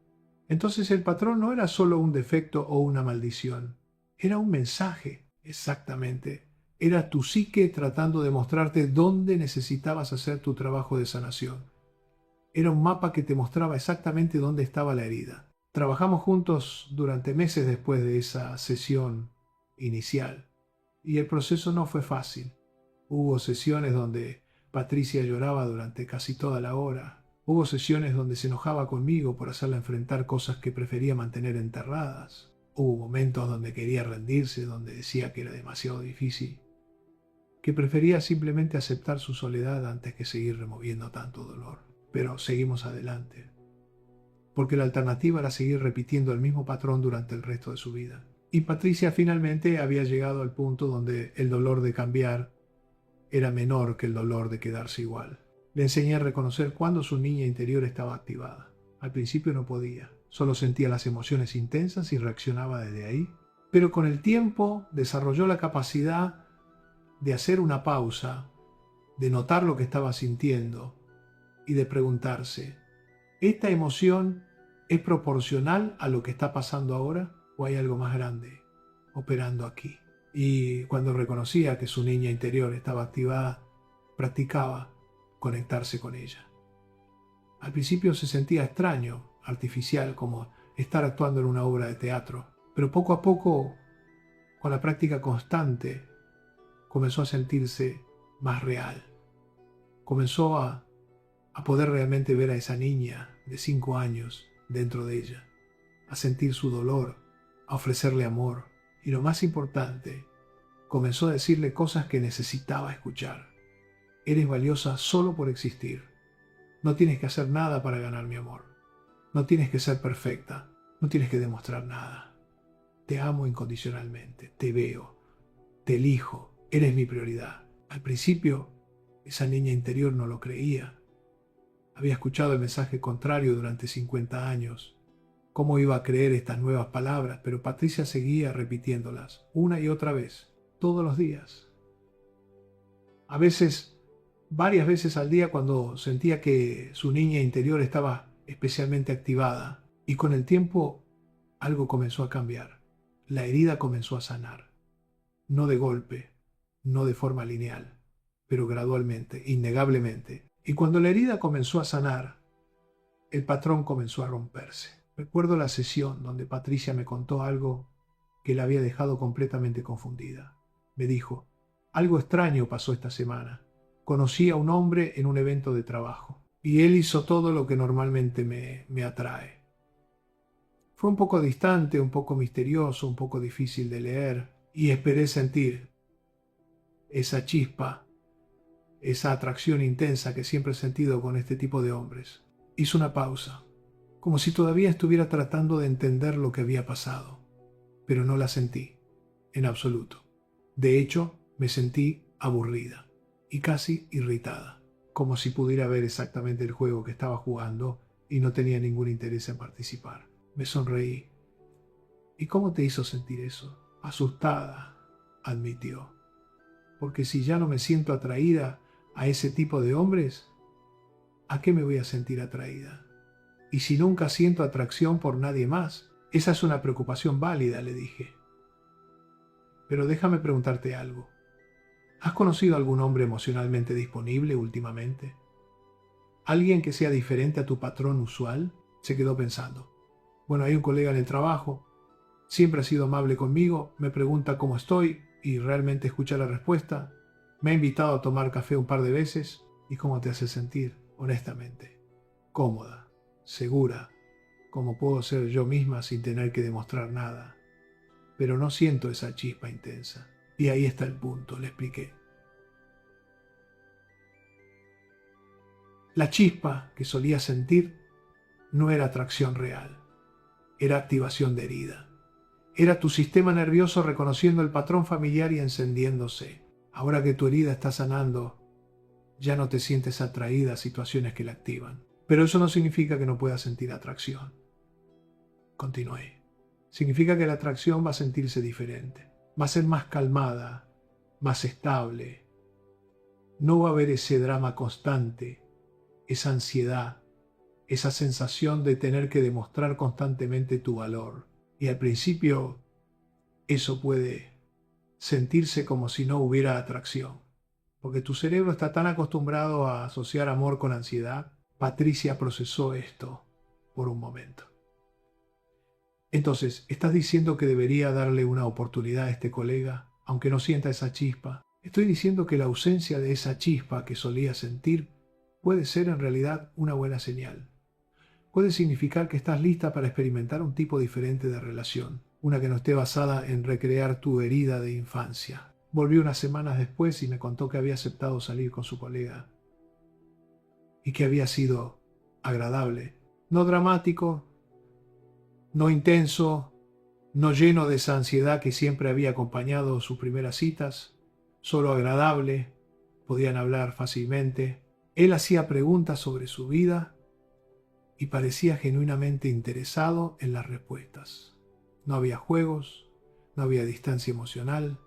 Entonces el patrón no era solo un defecto o una maldición. Era un mensaje, exactamente. Era tu psique tratando de mostrarte dónde necesitabas hacer tu trabajo de sanación. Era un mapa que te mostraba exactamente dónde estaba la herida. Trabajamos juntos durante meses después de esa sesión inicial. Y el proceso no fue fácil. Hubo sesiones donde Patricia lloraba durante casi toda la hora. Hubo sesiones donde se enojaba conmigo por hacerla enfrentar cosas que prefería mantener enterradas. Hubo momentos donde quería rendirse, donde decía que era demasiado difícil, que prefería simplemente aceptar su soledad antes que seguir removiendo tanto dolor. Pero seguimos adelante, porque la alternativa era seguir repitiendo el mismo patrón durante el resto de su vida. Y Patricia finalmente había llegado al punto donde el dolor de cambiar era menor que el dolor de quedarse igual. Le enseñé a reconocer cuándo su niña interior estaba activada. Al principio no podía, solo sentía las emociones intensas y reaccionaba desde ahí. Pero con el tiempo desarrolló la capacidad de hacer una pausa, de notar lo que estaba sintiendo y de preguntarse, ¿esta emoción es proporcional a lo que está pasando ahora o hay algo más grande operando aquí? Y cuando reconocía que su niña interior estaba activada, practicaba conectarse con ella. Al principio se sentía extraño, artificial, como estar actuando en una obra de teatro, pero poco a poco, con la práctica constante, comenzó a sentirse más real. Comenzó a poder realmente ver a esa niña de 5 años dentro de ella, a sentir su dolor, a ofrecerle amor y, lo más importante, comenzó a decirle cosas que necesitaba escuchar. Eres valiosa solo por existir. No tienes que hacer nada para ganar mi amor. No tienes que ser perfecta. No tienes que demostrar nada. Te amo incondicionalmente. Te veo. Te elijo. Eres mi prioridad. Al principio, esa niña interior no lo creía. Había escuchado el mensaje contrario durante 50 años. ¿Cómo iba a creer estas nuevas palabras? Pero Patricia seguía repitiéndolas una y otra vez, todos los días. A veces, varias veces al día, cuando sentía que su niña interior estaba especialmente activada. Y con el tiempo algo comenzó a cambiar. La herida comenzó a sanar. No de golpe, no de forma lineal, pero gradualmente, innegablemente. Y cuando la herida comenzó a sanar, el patrón comenzó a romperse. Recuerdo la sesión donde Patricia me contó algo que la había dejado completamente confundida. Me dijo, algo extraño pasó esta semana. Conocí a un hombre en un evento de trabajo y él hizo todo lo que normalmente me atrae. Fue un poco distante, un poco misterioso, un poco difícil de leer y esperé sentir esa chispa, esa atracción intensa que siempre he sentido con este tipo de hombres. Hizo una pausa, como si todavía estuviera tratando de entender lo que había pasado, pero no la sentí, en absoluto. De hecho, me sentí aburrida y casi irritada, como si pudiera ver exactamente el juego que estaba jugando y no tenía ningún interés en participar. Me sonreí. ¿Y cómo te hizo sentir eso? Asustada, admitió. Porque si ya no me siento atraída a ese tipo de hombres, ¿a qué me voy a sentir atraída? Y si nunca siento atracción por nadie más, esa es una preocupación válida, le dije. Pero déjame preguntarte algo. ¿Has conocido algún hombre emocionalmente disponible últimamente? ¿Alguien que sea diferente a tu patrón usual? Se quedó pensando. Bueno, hay un colega en el trabajo. Siempre ha sido amable conmigo, me pregunta cómo estoy y realmente escucha la respuesta. Me ha invitado a tomar café un par de veces. ¿Y cómo te hace sentir, honestamente? Cómoda, segura, como puedo ser yo misma sin tener que demostrar nada. Pero no siento esa chispa intensa. Y ahí está el punto, le expliqué. La chispa que solía sentir no era atracción real, era activación de herida. Era tu sistema nervioso reconociendo el patrón familiar y encendiéndose. Ahora que tu herida está sanando, ya no te sientes atraída a situaciones que la activan. Pero eso no significa que no puedas sentir atracción. Continué. Significa que la atracción va a sentirse diferente. Va a ser más calmada, más estable. No va a haber ese drama constante, esa ansiedad, esa sensación de tener que demostrar constantemente tu valor. Y al principio eso puede sentirse como si no hubiera atracción, porque tu cerebro está tan acostumbrado a asociar amor con ansiedad. Patricia procesó esto por un momento. Entonces, ¿estás diciendo que debería darle una oportunidad a este colega, aunque no sienta esa chispa? Estoy diciendo que la ausencia de esa chispa que solía sentir puede ser en realidad una buena señal. Puede significar que estás lista para experimentar un tipo diferente de relación, una que no esté basada en recrear tu herida de infancia. Volvió unas semanas después y me contó que había aceptado salir con su colega y que había sido agradable, no dramático, no intenso, no lleno de esa ansiedad que siempre había acompañado sus primeras citas, solo agradable, podían hablar fácilmente. Él hacía preguntas sobre su vida y parecía genuinamente interesado en las respuestas. No había juegos, no había distancia emocional,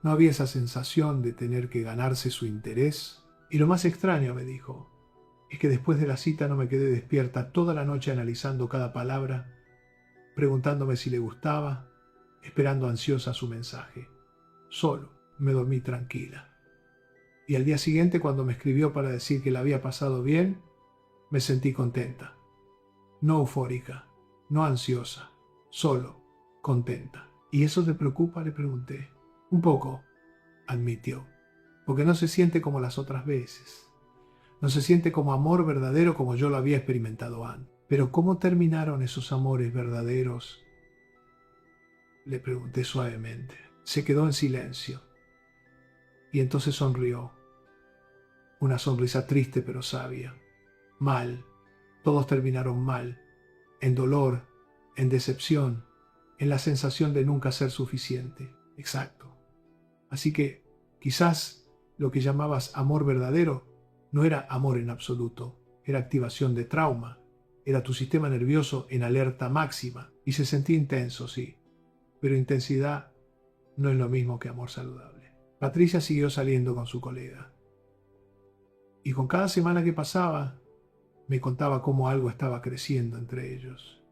no había esa sensación de tener que ganarse su interés. Y lo más extraño, me dijo, es que después de la cita no me quedé despierta toda la noche analizando cada palabra, preguntándome si le gustaba, esperando ansiosa su mensaje. Solo me dormí tranquila. Y al día siguiente, cuando me escribió para decir que la había pasado bien, me sentí contenta. No eufórica, no ansiosa, solo contenta. ¿Y eso te preocupa?, le pregunté. Un poco, admitió, porque no se siente como las otras veces. No se siente como amor verdadero como yo lo había experimentado antes. Pero ¿cómo terminaron esos amores verdaderos?, le pregunté suavemente. Se quedó en silencio y entonces sonrió, una sonrisa triste pero sabia. mal. Todos terminaron mal, en dolor, en decepción, en la sensación de nunca ser suficiente. Exacto. Así que quizás lo que llamabas amor verdadero no era amor en absoluto, era activación de trauma, era tu sistema nervioso en alerta máxima y se sentía intenso, sí, pero intensidad no es lo mismo que amor saludable. Patricia siguió saliendo con su colega y con cada semana que pasaba me contaba cómo algo estaba creciendo entre ellos.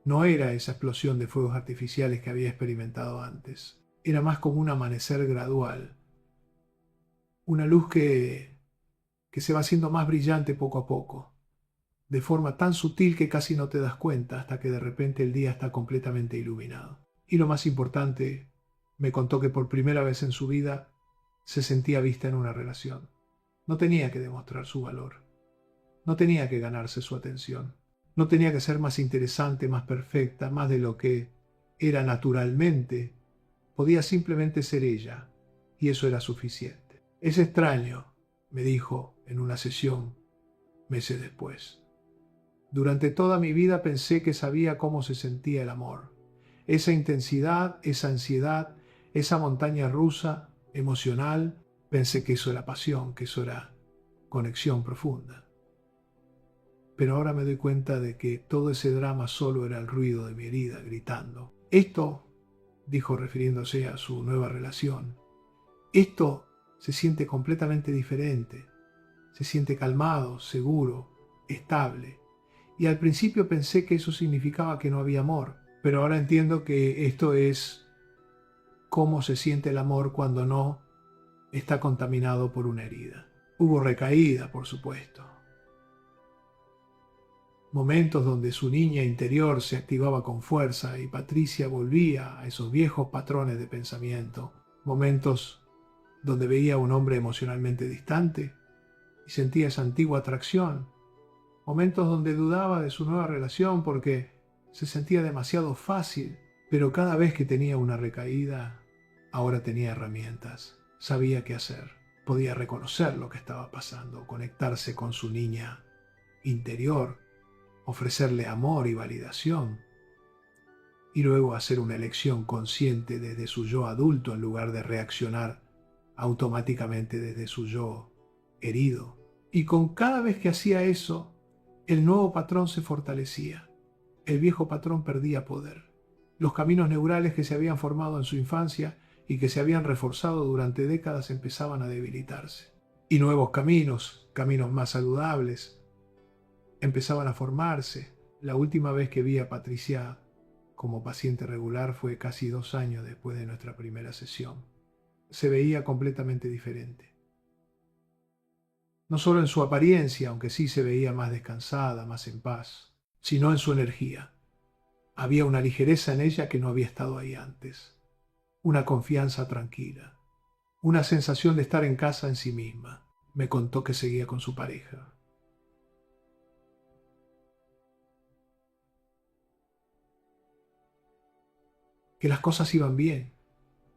No era esa explosión de fuegos artificiales que había experimentado antes, era más como un amanecer gradual, una luz que se va haciendo más brillante poco a poco, de forma tan sutil que casi no te das cuenta hasta que de repente el día está completamente iluminado. Y lo más importante, me contó que por primera vez en su vida se sentía vista en una relación. No tenía que demostrar su valor, no tenía que ganarse su atención, no tenía que ser más interesante, más perfecta, más de lo que era naturalmente. Podía simplemente ser ella, y eso era suficiente. Es extraño, me dijo en una sesión meses después. Durante toda mi vida pensé que sabía cómo se sentía el amor. Esa intensidad, esa ansiedad, esa montaña rusa, emocional, pensé que eso era pasión, que eso era conexión profunda. Pero ahora me doy cuenta de que todo ese drama solo era el ruido de mi herida gritando. Esto, dijo refiriéndose a su nueva relación, esto se siente completamente diferente. Se siente calmado, seguro, estable. Y al principio pensé que eso significaba que no había amor, pero ahora entiendo que esto es cómo se siente el amor cuando no está contaminado por una herida. Hubo recaída, por supuesto. Momentos donde su niña interior se activaba con fuerza y Patricia volvía a esos viejos patrones de pensamiento. Momentos donde veía a un hombre emocionalmente distante y sentía esa antigua atracción. Momentos donde dudaba de su nueva relación porque se sentía demasiado fácil, pero cada vez que tenía una recaída, ahora tenía herramientas, sabía qué hacer, podía reconocer lo que estaba pasando, conectarse con su niña interior, ofrecerle amor y validación, y luego hacer una elección consciente desde su yo adulto en lugar de reaccionar automáticamente desde su yo herido. Y con cada vez que hacía eso, el nuevo patrón se fortalecía. El viejo patrón perdía poder. Los caminos neurales que se habían formado en su infancia y que se habían reforzado durante décadas empezaban a debilitarse. Y nuevos caminos, caminos más saludables, empezaban a formarse. La última vez que vi a Patricia como paciente regular fue casi 2 años después de nuestra primera sesión. Se veía completamente diferente. No solo en su apariencia, aunque sí se veía más descansada, más en paz, sino en su energía. Había una ligereza en ella que no había estado ahí antes, una confianza tranquila, una sensación de estar en casa en sí misma. Me contó que seguía con su pareja. Que las cosas iban bien.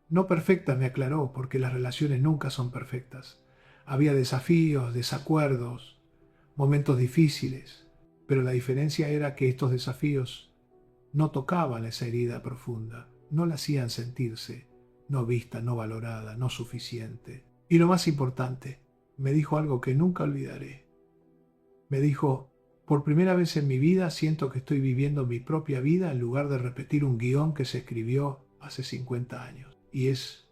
No perfectas, me aclaró, porque las relaciones nunca son perfectas. Había desafíos, desacuerdos, momentos difíciles, pero la diferencia era que estos desafíos no tocaban esa herida profunda, no la hacían sentirse no vista, no valorada, no suficiente. Y lo más importante, me dijo algo que nunca olvidaré. Me dijo, por primera vez en mi vida siento que estoy viviendo mi propia vida en lugar de repetir un guión que se escribió hace 50 años. Y es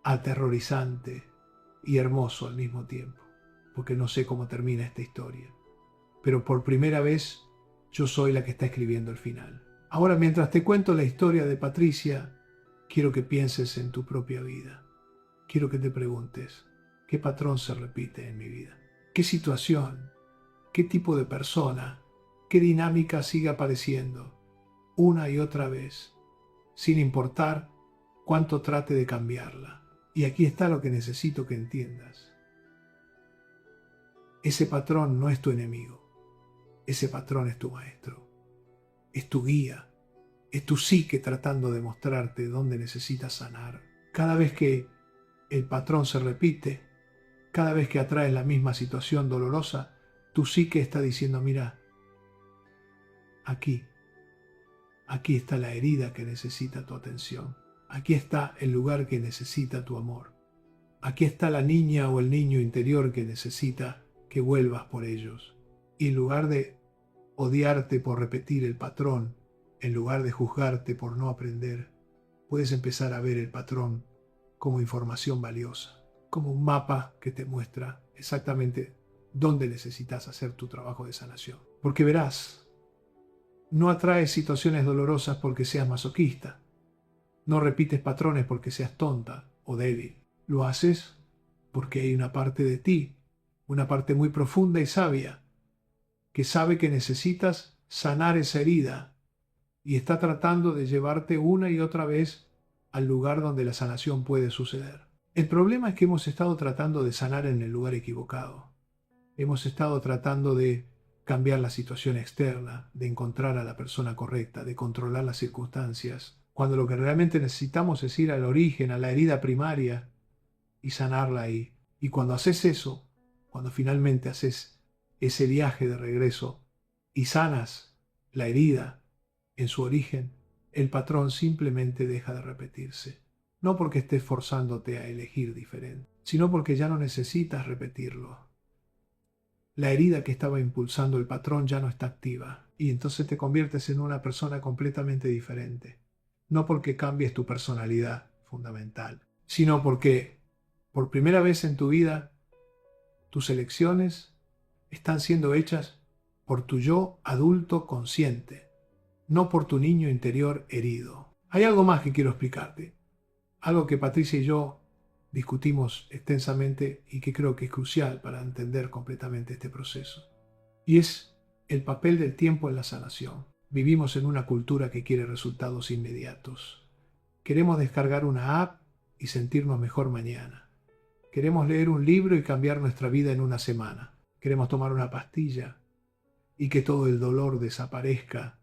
aterrorizante y hermoso al mismo tiempo, porque no sé cómo termina esta historia. Pero por primera vez yo soy la que está escribiendo el final. Ahora, mientras te cuento la historia de Patricia, quiero que pienses en tu propia vida. Quiero que te preguntes, ¿qué patrón se repite en mi vida? ¿Qué situación? ¿Qué tipo de persona? ¿Qué dinámica sigue apareciendo una y otra vez, sin importar cuánto trate de cambiarla? Y aquí está lo que necesito que entiendas. Ese patrón no es tu enemigo. Ese patrón es tu maestro. Es tu guía. Es tu psique tratando de mostrarte dónde necesitas sanar. Cada vez que el patrón se repite, Cada vez que atraes la misma situación dolorosa, tu psique está diciendo, mira, aquí, aquí está la herida que necesita tu atención. Aquí está el lugar que necesita tu amor. Aquí está la niña o el niño interior que necesita que vuelvas por ellos. Y en lugar de odiarte por repetir el patrón, en lugar de juzgarte por no aprender, puedes empezar a ver el patrón como información valiosa, como un mapa que te muestra exactamente dónde necesitas hacer tu trabajo de sanación. Porque verás, no atraes situaciones dolorosas porque seas masoquista. No repites patrones porque seas tonta o débil. Lo haces porque hay una parte de ti, una parte muy profunda y sabia, que sabe que necesitas sanar esa herida y está tratando de llevarte una y otra vez al lugar donde la sanación puede suceder. El problema es que hemos estado tratando de sanar en el lugar equivocado. Hemos estado tratando de cambiar la situación externa, de encontrar a la persona correcta, de controlar las circunstancias, cuando lo que realmente necesitamos es ir al origen, a la herida primaria y sanarla ahí. Y cuando haces eso, cuando finalmente haces ese viaje de regreso y sanas la herida en su origen, el patrón simplemente deja de repetirse. No porque estés forzándote a elegir diferente, sino porque ya no necesitas repetirlo. La herida que estaba impulsando el patrón ya no está activa y entonces te conviertes en una persona completamente diferente. No porque cambies tu personalidad fundamental, sino porque por primera vez en tu vida tus elecciones están siendo hechas por tu yo adulto consciente, no por tu niño interior herido. Hay algo más que quiero explicarte, algo que Patricia y yo discutimos extensamente y que creo que es crucial para entender completamente este proceso. Y es el papel del tiempo en la sanación. Vivimos en una cultura que quiere resultados inmediatos. Queremos descargar una app y sentirnos mejor mañana. Queremos leer un libro y cambiar nuestra vida en una semana. Queremos tomar una pastilla y que todo el dolor desaparezca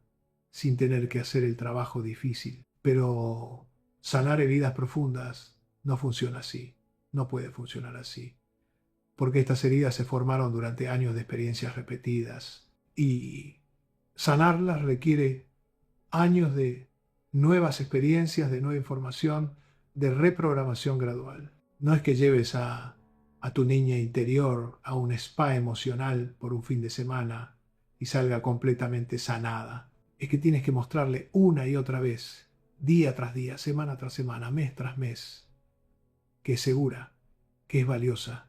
sin tener que hacer el trabajo difícil. Pero sanar heridas profundas no funciona así, no puede funcionar así, porque estas heridas se formaron durante años de experiencias repetidas y sanarlas requiere años de nuevas experiencias, de nueva información, de reprogramación gradual. No es que lleves a tu niña interior a un spa emocional por un fin de semana y salga completamente sanada. Es que tienes que mostrarle una y otra vez, día tras día, semana tras semana, mes tras mes, que es segura, que es valiosa,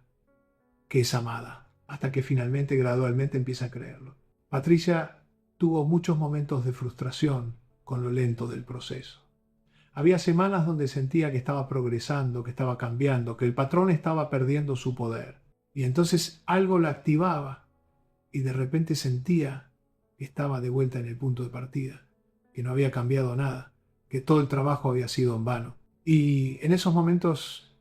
que es amada, hasta que finalmente, gradualmente empieza a creerlo. Patricia tuvo muchos momentos de frustración con lo lento del proceso. Había semanas donde sentía que estaba progresando, que estaba cambiando, que el patrón estaba perdiendo su poder. Y entonces algo la activaba y de repente sentía que estaba de vuelta en el punto de partida, que no había cambiado nada, que todo el trabajo había sido en vano. Y en esos momentos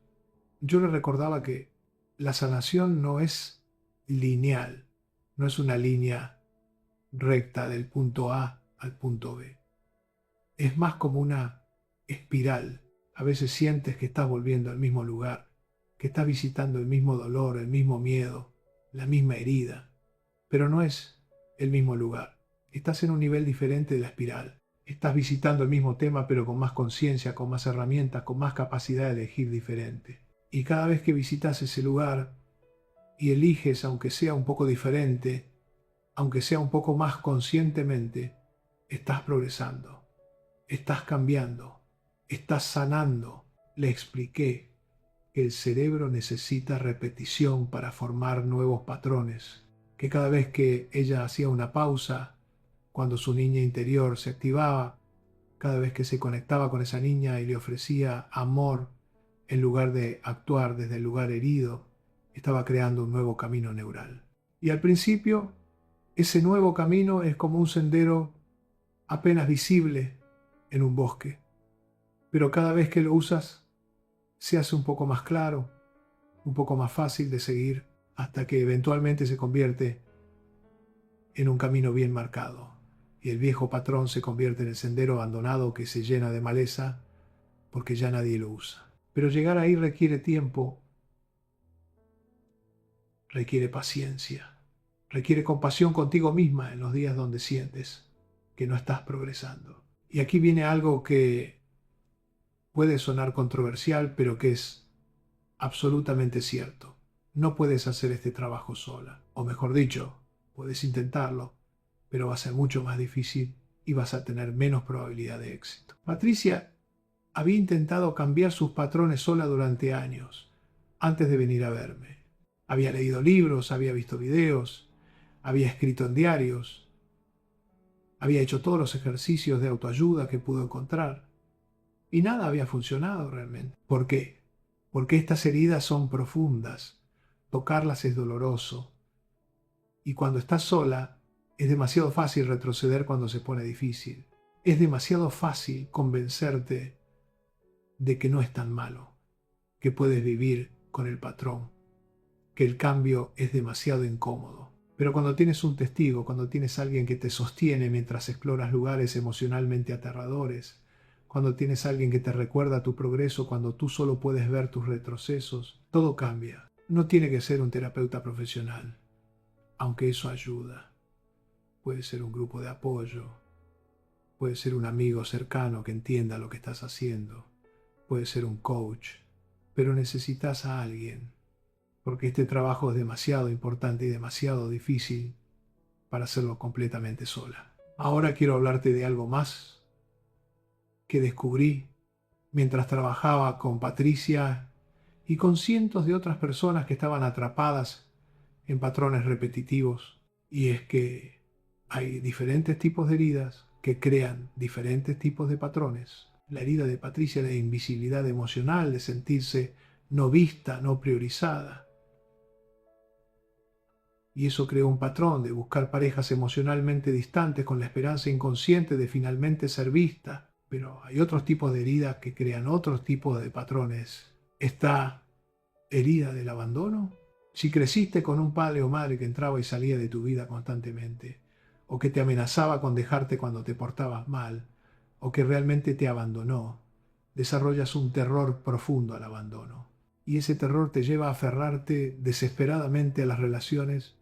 yo le recordaba que la sanación no es lineal, no es una línea recta del punto A al punto B. Es más como una espiral. A veces sientes que estás volviendo al mismo lugar, que estás visitando el mismo dolor, el mismo miedo, la misma herida, pero no es el mismo lugar. Estás en un nivel diferente de la espiral. Estás visitando el mismo tema, pero con más conciencia, con más herramientas, con más capacidad de elegir diferente. Y cada vez que visitas ese lugar y eliges, aunque sea un poco diferente, aunque sea un poco más conscientemente, estás progresando, estás cambiando, estás sanando. Le expliqué que el cerebro necesita repetición para formar nuevos patrones, que cada vez que ella hacía una pausa, cuando su niña interior se activaba, cada vez que se conectaba con esa niña y le ofrecía amor en lugar de actuar desde el lugar herido, estaba creando un nuevo camino neural. Y al principio, ese nuevo camino es como un sendero apenas visible en un bosque, pero cada vez que lo usas, se hace un poco más claro, un poco más fácil de seguir, hasta que eventualmente se convierte en un camino bien marcado, y el viejo patrón se convierte en el sendero abandonado que se llena de maleza porque ya nadie lo usa. Pero llegar ahí requiere tiempo requiere paciencia, requiere compasión contigo misma en los días donde sientes que no estás progresando. Y aquí viene algo que puede sonar controversial, pero que es absolutamente cierto. No puedes hacer este trabajo sola. O mejor dicho, puedes intentarlo, pero va a ser mucho más difícil y vas a tener menos probabilidad de éxito. Patricia había intentado cambiar sus patrones sola durante años, antes de venir a verme. Había leído libros, había visto videos, había escrito en diarios, había hecho todos los ejercicios de autoayuda que pudo encontrar. Y nada había funcionado realmente. ¿Por qué? Porque estas heridas son profundas. Tocarlas es doloroso. Y cuando estás sola, es demasiado fácil retroceder cuando se pone difícil. Es demasiado fácil convencerte de que no es tan malo, que puedes vivir con el patrón, que el cambio es demasiado incómodo. Pero cuando tienes un testigo, cuando tienes alguien que te sostiene mientras exploras lugares emocionalmente aterradores, cuando tienes alguien que te recuerda tu progreso, cuando tú solo puedes ver tus retrocesos, todo cambia. No tiene que ser un terapeuta profesional, aunque eso ayuda. Puede ser un grupo de apoyo, puede ser un amigo cercano que entienda lo que estás haciendo, puede ser un coach, pero necesitas a alguien, porque este trabajo es demasiado importante y demasiado difícil para hacerlo completamente sola. Ahora quiero hablarte de algo más que descubrí mientras trabajaba con Patricia y con cientos de otras personas que estaban atrapadas en patrones repetitivos. Y es que hay diferentes tipos de heridas que crean diferentes tipos de patrones. La herida de Patricia de invisibilidad emocional, de sentirse no vista, no priorizada. Y eso creó un patrón de buscar parejas emocionalmente distantes con la esperanza inconsciente de finalmente ser vista. Pero hay otros tipos de heridas que crean otros tipos de patrones. Está herida del abandono. Si creciste con un padre o madre que entraba y salía de tu vida constantemente, o que te amenazaba con dejarte cuando te portabas mal, o que realmente te abandonó, desarrollas un terror profundo al abandono. Y ese terror te lleva a aferrarte desesperadamente a las relaciones,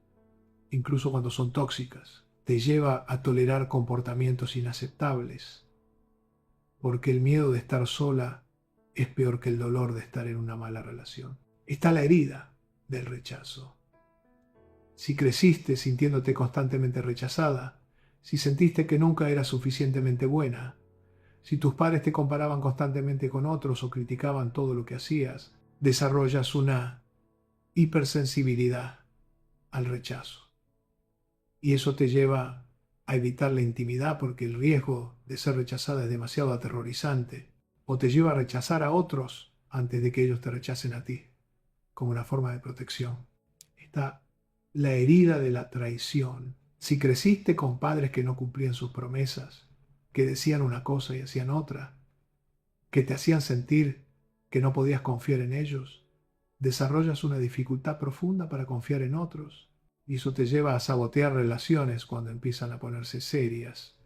incluso cuando son tóxicas. Te lleva a tolerar comportamientos inaceptables, porque el miedo de estar sola es peor que el dolor de estar en una mala relación. Está la herida del rechazo. Si creciste sintiéndote constantemente rechazada, si sentiste que nunca eras suficientemente buena, si tus padres te comparaban constantemente con otros o criticaban todo lo que hacías, desarrollas una hipersensibilidad al rechazo. Y eso te lleva a evitar la intimidad porque el riesgo de ser rechazada es demasiado aterrorizante, o te lleva a rechazar a otros antes de que ellos te rechacen a ti, como una forma de protección. Está la herida de la traición. Si creciste con padres que no cumplían sus promesas, que decían una cosa y hacían otra, que te hacían sentir que no podías confiar en ellos, desarrollas una dificultad profunda para confiar en otros. Y eso te lleva a sabotear relaciones cuando empiezan a ponerse serias,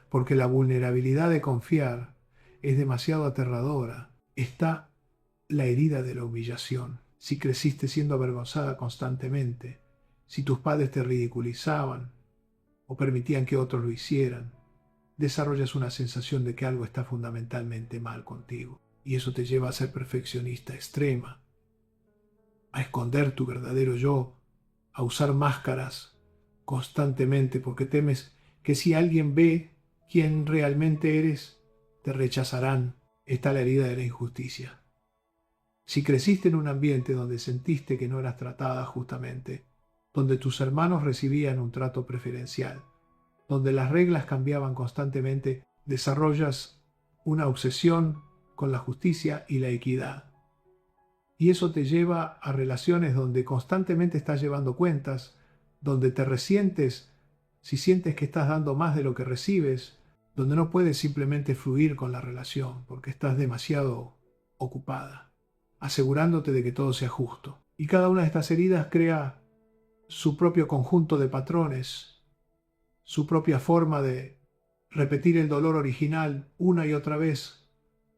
porque la vulnerabilidad de confiar es demasiado aterradora. Está la herida de la humillación. Si creciste siendo avergonzada constantemente, si tus padres te ridiculizaban o permitían que otros lo hicieran, desarrollas una sensación de que algo está fundamentalmente mal contigo. Y eso te lleva a ser perfeccionista extrema, a esconder tu verdadero yo, a usar máscaras constantemente porque temes que si alguien ve quién realmente eres, te rechazarán. Está la herida de la injusticia. Si creciste en un ambiente donde sentiste que no eras tratada justamente, donde tus hermanos recibían un trato preferencial, donde las reglas cambiaban constantemente, desarrollas una obsesión con la justicia y la equidad. Y eso te lleva a relaciones donde constantemente estás llevando cuentas, donde te resientes si sientes que estás dando más de lo que recibes, donde no puedes simplemente fluir con la relación porque estás demasiado ocupada, asegurándote de que todo sea justo. Y cada una de estas heridas crea su propio conjunto de patrones, su propia forma de repetir el dolor original una y otra vez,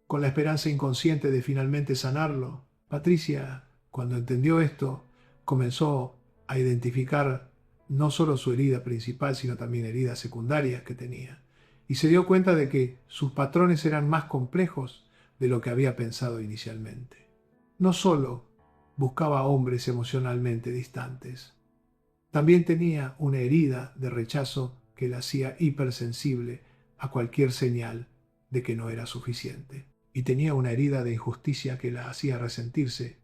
con la esperanza inconsciente de finalmente sanarlo. Patricia, cuando entendió esto, comenzó a identificar no solo su herida principal, sino también heridas secundarias que tenía. Y se dio cuenta de que sus patrones eran más complejos de lo que había pensado inicialmente. No solo buscaba hombres emocionalmente distantes, también tenía una herida de rechazo que la hacía hipersensible a cualquier señal de que no era suficiente. Y tenía una herida de injusticia que la hacía resentirse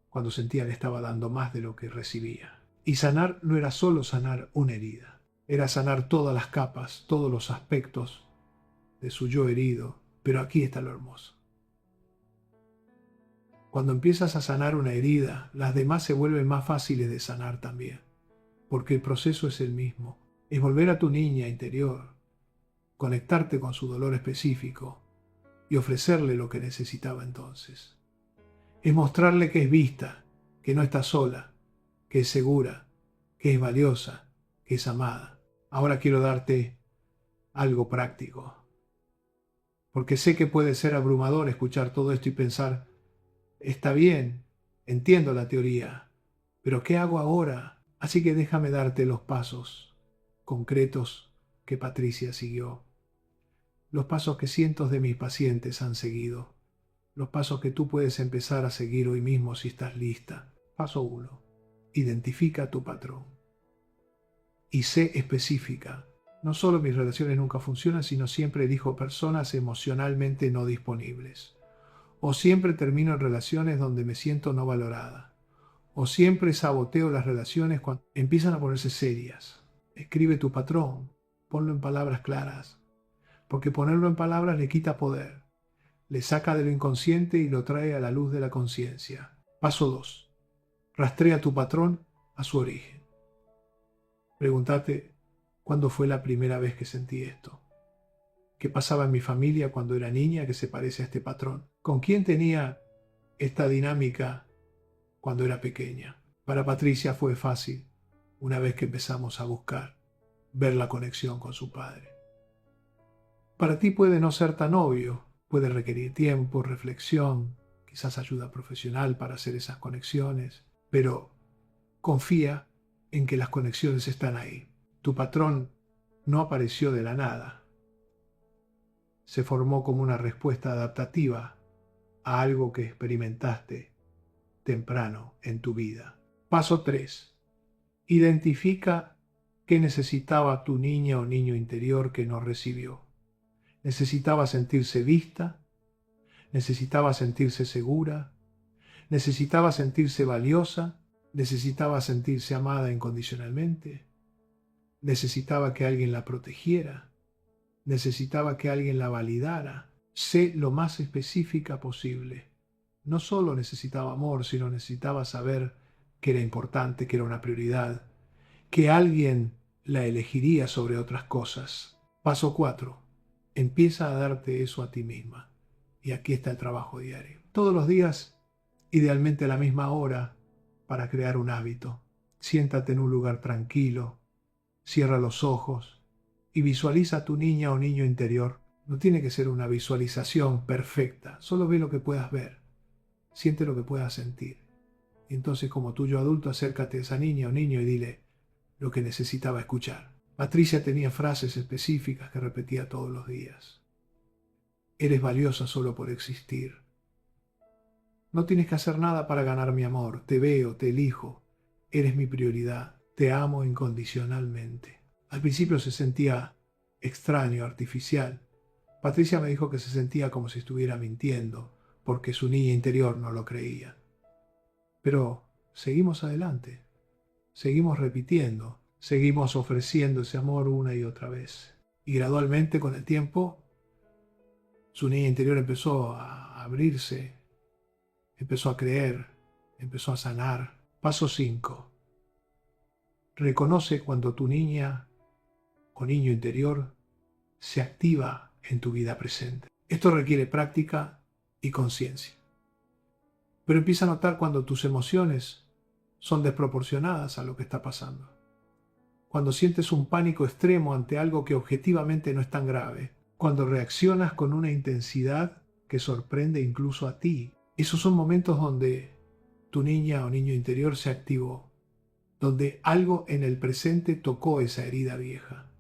cuando sentía que estaba dando más de lo que recibía. Y sanar no era solo sanar una herida, era sanar todas las capas, todos los aspectos de su yo herido. Pero aquí está lo hermoso. Cuando empiezas a sanar una herida, las demás se vuelven más fáciles de sanar también, porque el proceso es el mismo. Es volver a tu niña interior, conectarte con su dolor específico y ofrecerle lo que necesitaba entonces. Es mostrarle que es vista, que no está sola, que es segura, que es valiosa, que es amada. Ahora quiero darte algo práctico, porque sé que puede ser abrumador escuchar todo esto y pensar, está bien, entiendo la teoría, pero ¿qué hago ahora? Así que déjame darte los pasos concretos que Patricia siguió, los pasos que cientos de mis pacientes han seguido, los pasos que tú puedes empezar a seguir hoy mismo si estás lista. Paso 1. Identifica tu patrón. Y sé específica. No solo mis relaciones nunca funcionan, sino siempre elijo personas emocionalmente no disponibles. O siempre termino en relaciones donde me siento no valorada. O siempre saboteo las relaciones cuando empiezan a ponerse serias. Escribe tu patrón. Ponlo en palabras claras. Porque ponerlo en palabras le quita poder. Le saca de lo inconsciente y lo trae a la luz de la conciencia. Paso 2. Rastrea tu patrón a su origen. Pregúntate, ¿cuándo fue la primera vez que sentí esto? ¿Qué pasaba en mi familia cuando era niña que se parece a este patrón? ¿Con quién tenía esta dinámica cuando era pequeña? Para Patricia fue fácil, una vez que empezamos a buscar, ver la conexión con su padre. Para ti puede no ser tan obvio, puede requerir tiempo, reflexión, quizás ayuda profesional para hacer esas conexiones, pero confía en que las conexiones están ahí. Tu patrón no apareció de la nada. Se formó como una respuesta adaptativa a algo que experimentaste temprano en tu vida. Paso 3. Identifica qué necesitaba tu niña o niño interior que no recibió. Necesitaba sentirse vista, necesitaba sentirse segura, necesitaba sentirse valiosa, necesitaba sentirse amada incondicionalmente, necesitaba que alguien la protegiera, necesitaba que alguien la validara. Sé lo más específica posible. No solo necesitaba amor, sino necesitaba saber que era importante, que era una prioridad, que alguien la elegiría sobre otras cosas. Paso 4. Empieza a darte eso a ti misma. Y aquí está el trabajo diario. Todos los días, idealmente a la misma hora, para crear un hábito. Siéntate en un lugar tranquilo, cierra los ojos y visualiza a tu niña o niño interior. No tiene que ser una visualización perfecta, solo ve lo que puedas ver, siente lo que puedas sentir. Y entonces, como tuyo adulto, acércate a esa niña o niño y dile lo que necesitaba escuchar. Patricia tenía frases específicas que repetía todos los días. Eres valiosa solo por existir. No tienes que hacer nada para ganar mi amor. Te veo, te elijo. Eres mi prioridad. Te amo incondicionalmente. Al principio se sentía extraño, artificial. Patricia me dijo que se sentía como si estuviera mintiendo, porque su niña interior no lo creía. Pero seguimos adelante. Seguimos repitiendo. Seguimos ofreciendo ese amor una y otra vez. Y gradualmente, con el tiempo, su niña interior empezó a abrirse, empezó a creer, empezó a sanar. Paso 5. Reconoce cuando tu niña o niño interior se activa en tu vida presente. Esto requiere práctica y conciencia. Pero empieza a notar cuando tus emociones son desproporcionadas a lo que está pasando. Cuando sientes un pánico extremo ante algo que objetivamente no es tan grave. Cuando reaccionas con una intensidad que sorprende incluso a ti. Esos son momentos donde tu niña o niño interior se activó. donde algo en el presente tocó esa herida vieja.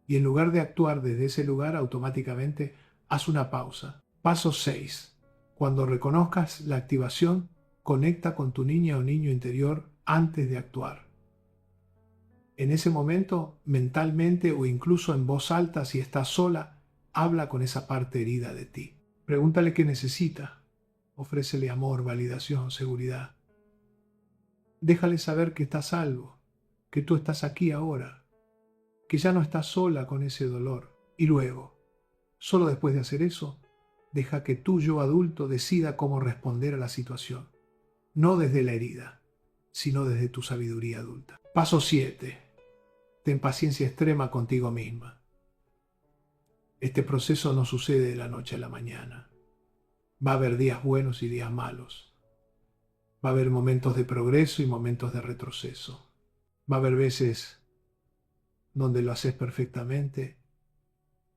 Y en lugar de actuar desde ese lugar, automáticamente haz una pausa. Paso 6. Cuando reconozcas la activación, conecta con tu niña o niño interior antes de actuar. En ese momento, mentalmente o incluso en voz alta, si estás sola, habla con esa parte herida de ti. Pregúntale qué necesita. Ofrécele amor, validación, seguridad. Déjale saber que estás a salvo, que tú estás aquí ahora, que ya no estás sola con ese dolor. Y luego, solo después de hacer eso, deja que tu yo adulto decida cómo responder a la situación. No desde la herida, sino desde tu sabiduría adulta. Paso 7. Ten paciencia extrema contigo misma. Este proceso no sucede de la noche a la mañana. Va a haber días buenos y días malos. Va a haber momentos de progreso y momentos de retroceso. Va a haber veces donde lo haces perfectamente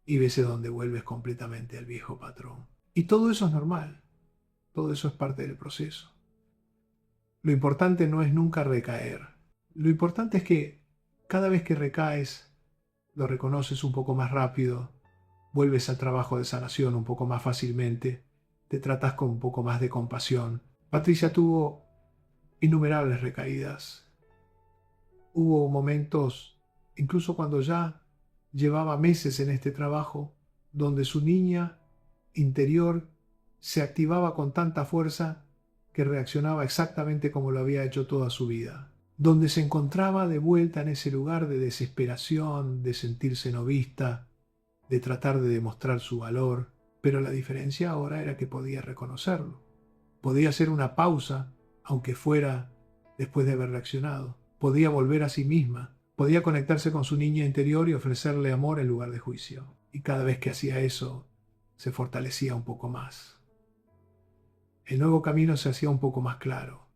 y veces donde vuelves completamente al viejo patrón. Y todo eso es normal. Todo eso es parte del proceso. Lo importante no es nunca recaer. Lo importante es que cada vez que recaes, lo reconoces un poco más rápido, vuelves al trabajo de sanación un poco más fácilmente, te tratas con un poco más de compasión. Patricia tuvo innumerables recaídas. Hubo momentos, incluso cuando ya llevaba meses en este trabajo, donde su niña interior se activaba con tanta fuerza que reaccionaba exactamente como lo había hecho toda su vida, donde se encontraba de vuelta en ese lugar de desesperación, de sentirse no vista, de tratar de demostrar su valor, pero la diferencia ahora era que podía reconocerlo. Podía hacer una pausa, aunque fuera después de haber reaccionado. Podía volver a sí misma, podía conectarse con su niña interior y ofrecerle amor en lugar de juicio. Y cada vez que hacía eso, se fortalecía un poco más. El nuevo camino se hacía un poco más claro.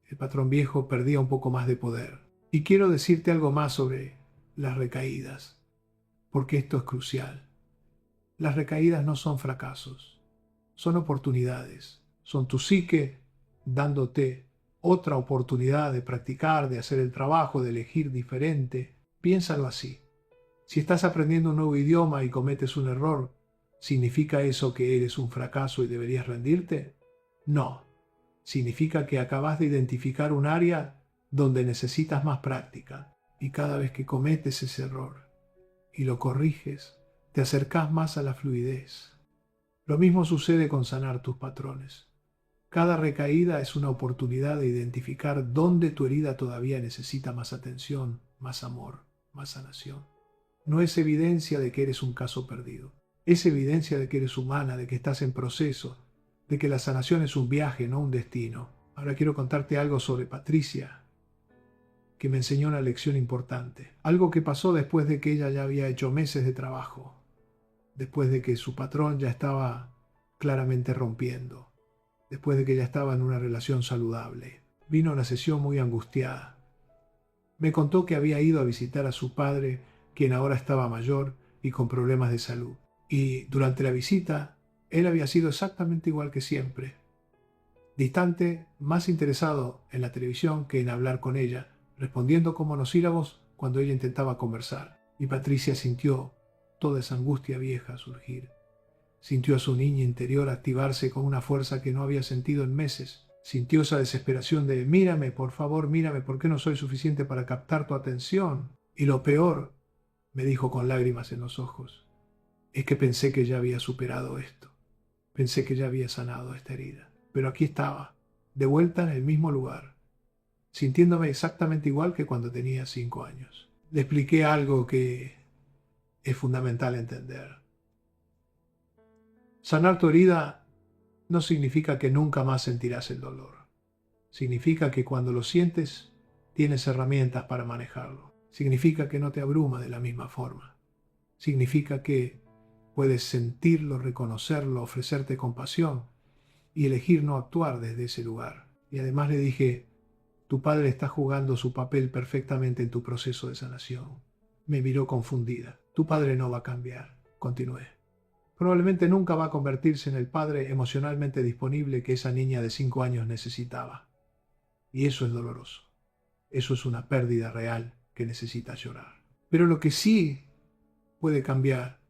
El patrón viejo perdía un poco más de poder. Y quiero decirte algo más sobre las recaídas, porque esto es crucial. Las recaídas no son fracasos, son oportunidades. Son tu psique dándote otra oportunidad de practicar, de hacer el trabajo, de elegir diferente. Piénsalo así. Si estás aprendiendo un nuevo idioma y cometes un error, ¿significa eso que eres un fracaso y deberías rendirte? No. Significa que acabas de identificar un área donde necesitas más práctica. Y cada vez que cometes ese error y lo corriges, te acercas más a la fluidez. Lo mismo sucede con sanar tus patrones. Cada recaída es una oportunidad de identificar dónde tu herida todavía necesita más atención, más amor, más sanación. No es evidencia de que eres un caso perdido. Es evidencia de que eres humana, de que estás en proceso, de que la sanación es un viaje, no un destino. Ahora quiero contarte algo sobre Patricia, que me enseñó una lección importante. Algo que pasó después de que ella ya había hecho meses de trabajo, después de que su patrón ya estaba claramente rompiendo, después de que ella estaba en una relación saludable. Vino a una sesión muy angustiada. Me contó que había ido a visitar a su padre, quien ahora estaba mayor y con problemas de salud. Y durante la visita, él había sido exactamente igual que siempre. Distante, más interesado en la televisión que en hablar con ella, respondiendo con monosílabos cuando ella intentaba conversar. Y Patricia sintió toda esa angustia vieja surgir. Sintió a su niña interior activarse con una fuerza que no había sentido en meses. Sintió esa desesperación de mírame, por favor, mírame, ¿por qué no soy suficiente para captar tu atención? Y lo peor, me dijo con lágrimas en los ojos, es que pensé que ya había superado esto. Pensé que ya había sanado esta herida. Pero aquí estaba, de vuelta en el mismo lugar, sintiéndome exactamente igual que cuando tenía 5 años. Le expliqué algo que es fundamental entender. Sanar tu herida no significa que nunca más sentirás el dolor. Significa que cuando lo sientes, tienes herramientas para manejarlo. Significa que no te abruma de la misma forma. Significa que puedes sentirlo, reconocerlo, ofrecerte compasión y elegir no actuar desde ese lugar. Y además le dije, tu padre está jugando su papel perfectamente en tu proceso de sanación. Me miró confundida. Tu padre no va a cambiar. Continué. Probablemente nunca va a convertirse en el padre emocionalmente disponible que esa niña de 5 años necesitaba. Y eso es doloroso. eso es una pérdida real que necesitas llorar. Pero lo que sí puede cambiar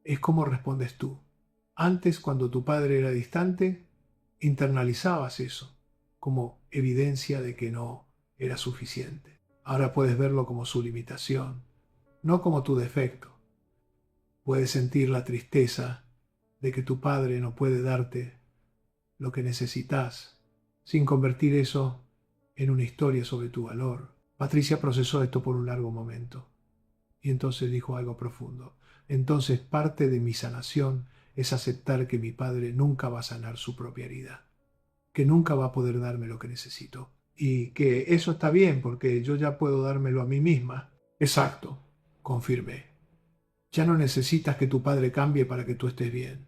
es cómo respondes tú. Antes, cuando tu padre era distante, internalizabas eso como evidencia de que no era suficiente. Ahora puedes verlo como su limitación, no como tu defecto. Puedes sentir la tristeza de que tu padre no puede darte lo que necesitas, sin convertir eso en una historia sobre tu valor. Patricia procesó esto por un largo momento y entonces dijo algo profundo. Entonces parte de mi sanación es aceptar que mi padre nunca va a sanar su propia herida, que nunca va a poder darme lo que necesito y que eso está bien porque yo ya puedo dármelo a mí misma. Exacto, confirmé. Ya no necesitas que tu padre cambie para que tú estés bien.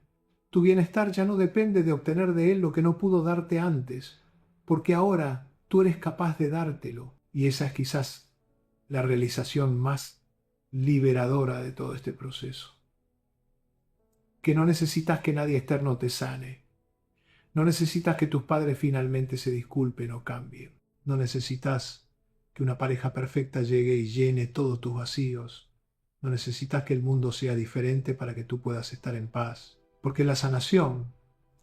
Tu bienestar ya no depende de obtener de él lo que no pudo darte antes, porque ahora tú eres capaz de dártelo. Y esa es quizás la realización más liberadora de todo este proceso. Que no necesitas que nadie externo te sane. No necesitas que tus padres finalmente se disculpen o cambien. No necesitas que una pareja perfecta llegue y llene todos tus vacíos. No necesitas que el mundo sea diferente para que tú puedas estar en paz. Porque la sanación,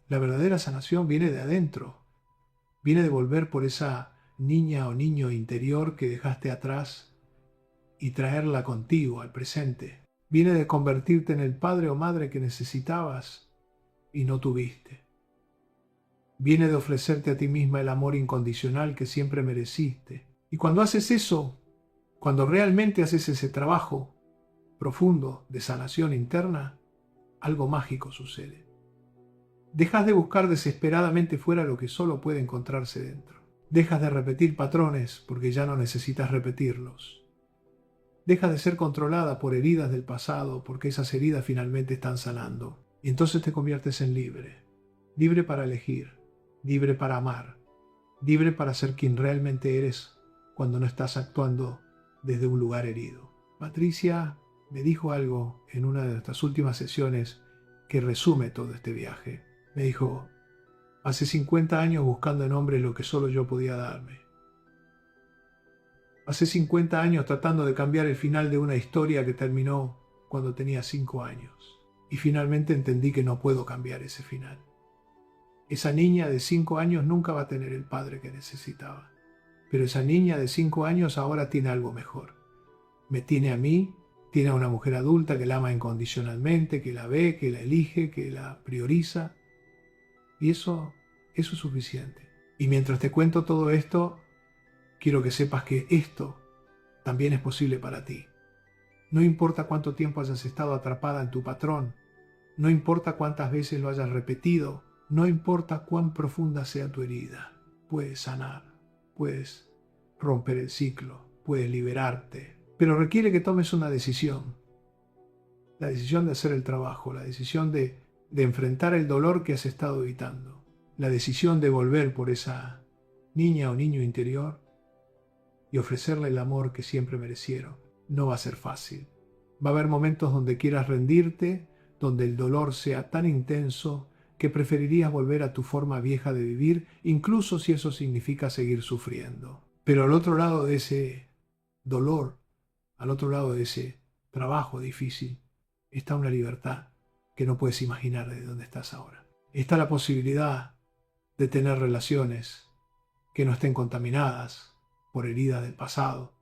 la verdadera sanación viene de adentro. Viene de volver por esa niña o niño interior que dejaste atrás y traerla contigo al presente. Viene de convertirte en el padre o madre que necesitabas y no tuviste. Viene de ofrecerte a ti misma el amor incondicional que siempre mereciste. Y cuando haces eso, cuando realmente haces ese trabajo profundo de sanación interna, algo mágico sucede. Dejas de buscar desesperadamente fuera lo que solo puede encontrarse dentro. Dejas de repetir patrones porque ya no necesitas repetirlos. Dejas de ser controlada por heridas del pasado porque esas heridas finalmente están sanando. Y entonces te conviertes en libre. Libre para elegir. Libre para amar. Libre para ser quien realmente eres cuando no estás actuando desde un lugar herido. Patricia me dijo algo en una de nuestras últimas sesiones que resume todo este viaje. Me dijo, hace 50 años buscando en hombres lo que solo yo podía darme. Hace 50 años tratando de cambiar el final de una historia que terminó cuando tenía 5 años. Y finalmente entendí que no puedo cambiar ese final. Esa niña de 5 años nunca va a tener el padre que necesitaba. Pero esa niña de 5 años ahora tiene algo mejor. Me tiene a mí, tiene a una mujer adulta que la ama incondicionalmente, que la ve, que la elige, que la prioriza. Y eso es suficiente. Y mientras te cuento todo esto, quiero que sepas que esto también es posible para ti. No importa cuánto tiempo hayas estado atrapada en tu patrón, no importa cuántas veces lo hayas repetido, no importa cuán profunda sea tu herida, puedes sanar, puedes romper el ciclo, puedes liberarte, pero requiere que tomes una decisión. La decisión de hacer el trabajo, la decisión de enfrentar el dolor que has estado evitando, la decisión de volver por esa niña o niño interior y ofrecerle el amor que siempre merecieron. No va a ser fácil. Va a haber momentos donde quieras rendirte, donde el dolor sea tan intenso que preferirías volver a tu forma vieja de vivir, incluso si eso significa seguir sufriendo. Pero al otro lado de ese dolor, al otro lado de ese trabajo difícil, está una libertad que no puedes imaginar de dónde estás ahora. Está la posibilidad de tener relaciones que no estén contaminadas por heridas del pasado.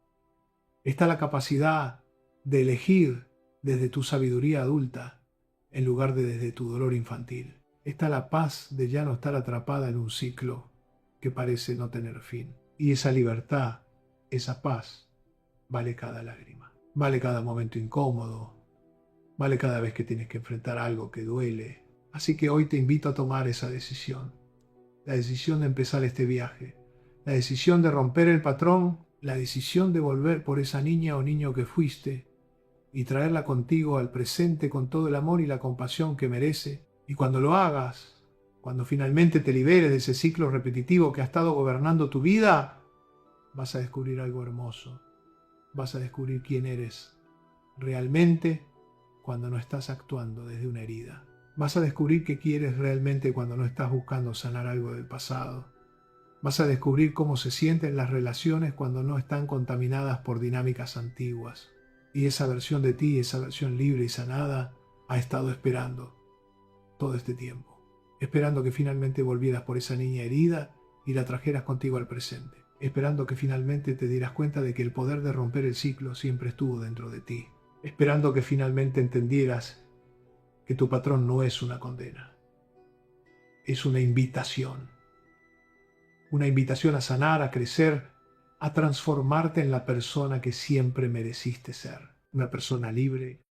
Está la capacidad de elegir desde tu sabiduría adulta en lugar de desde tu dolor infantil. Está la paz de ya no estar atrapada en un ciclo que parece no tener fin. Y esa libertad, esa paz, vale cada lágrima. Vale cada momento incómodo. Vale cada vez que tienes que enfrentar algo que duele. Así que hoy te invito a tomar esa decisión. La decisión de empezar este viaje. La decisión de romper el patrón. La decisión de volver por esa niña o niño que fuiste y traerla contigo al presente con todo el amor y la compasión que merece. Y cuando lo hagas, cuando finalmente te liberes de ese ciclo repetitivo que ha estado gobernando tu vida, vas a descubrir algo hermoso. Vas a descubrir quién eres realmente cuando no estás actuando desde una herida. Vas a descubrir qué quieres realmente cuando no estás buscando sanar algo del pasado. Vas a descubrir cómo se sienten las relaciones cuando no están contaminadas por dinámicas antiguas. Y esa versión de ti, esa versión libre y sanada, ha estado esperando todo este tiempo, esperando que finalmente volvieras por esa niña herida y la trajeras contigo al presente, esperando que finalmente te dieras cuenta de que el poder de romper el ciclo siempre estuvo dentro de ti, esperando que finalmente entendieras que tu patrón no es una condena, es una invitación a sanar, a crecer, a transformarte en la persona que siempre mereciste ser, una persona libre,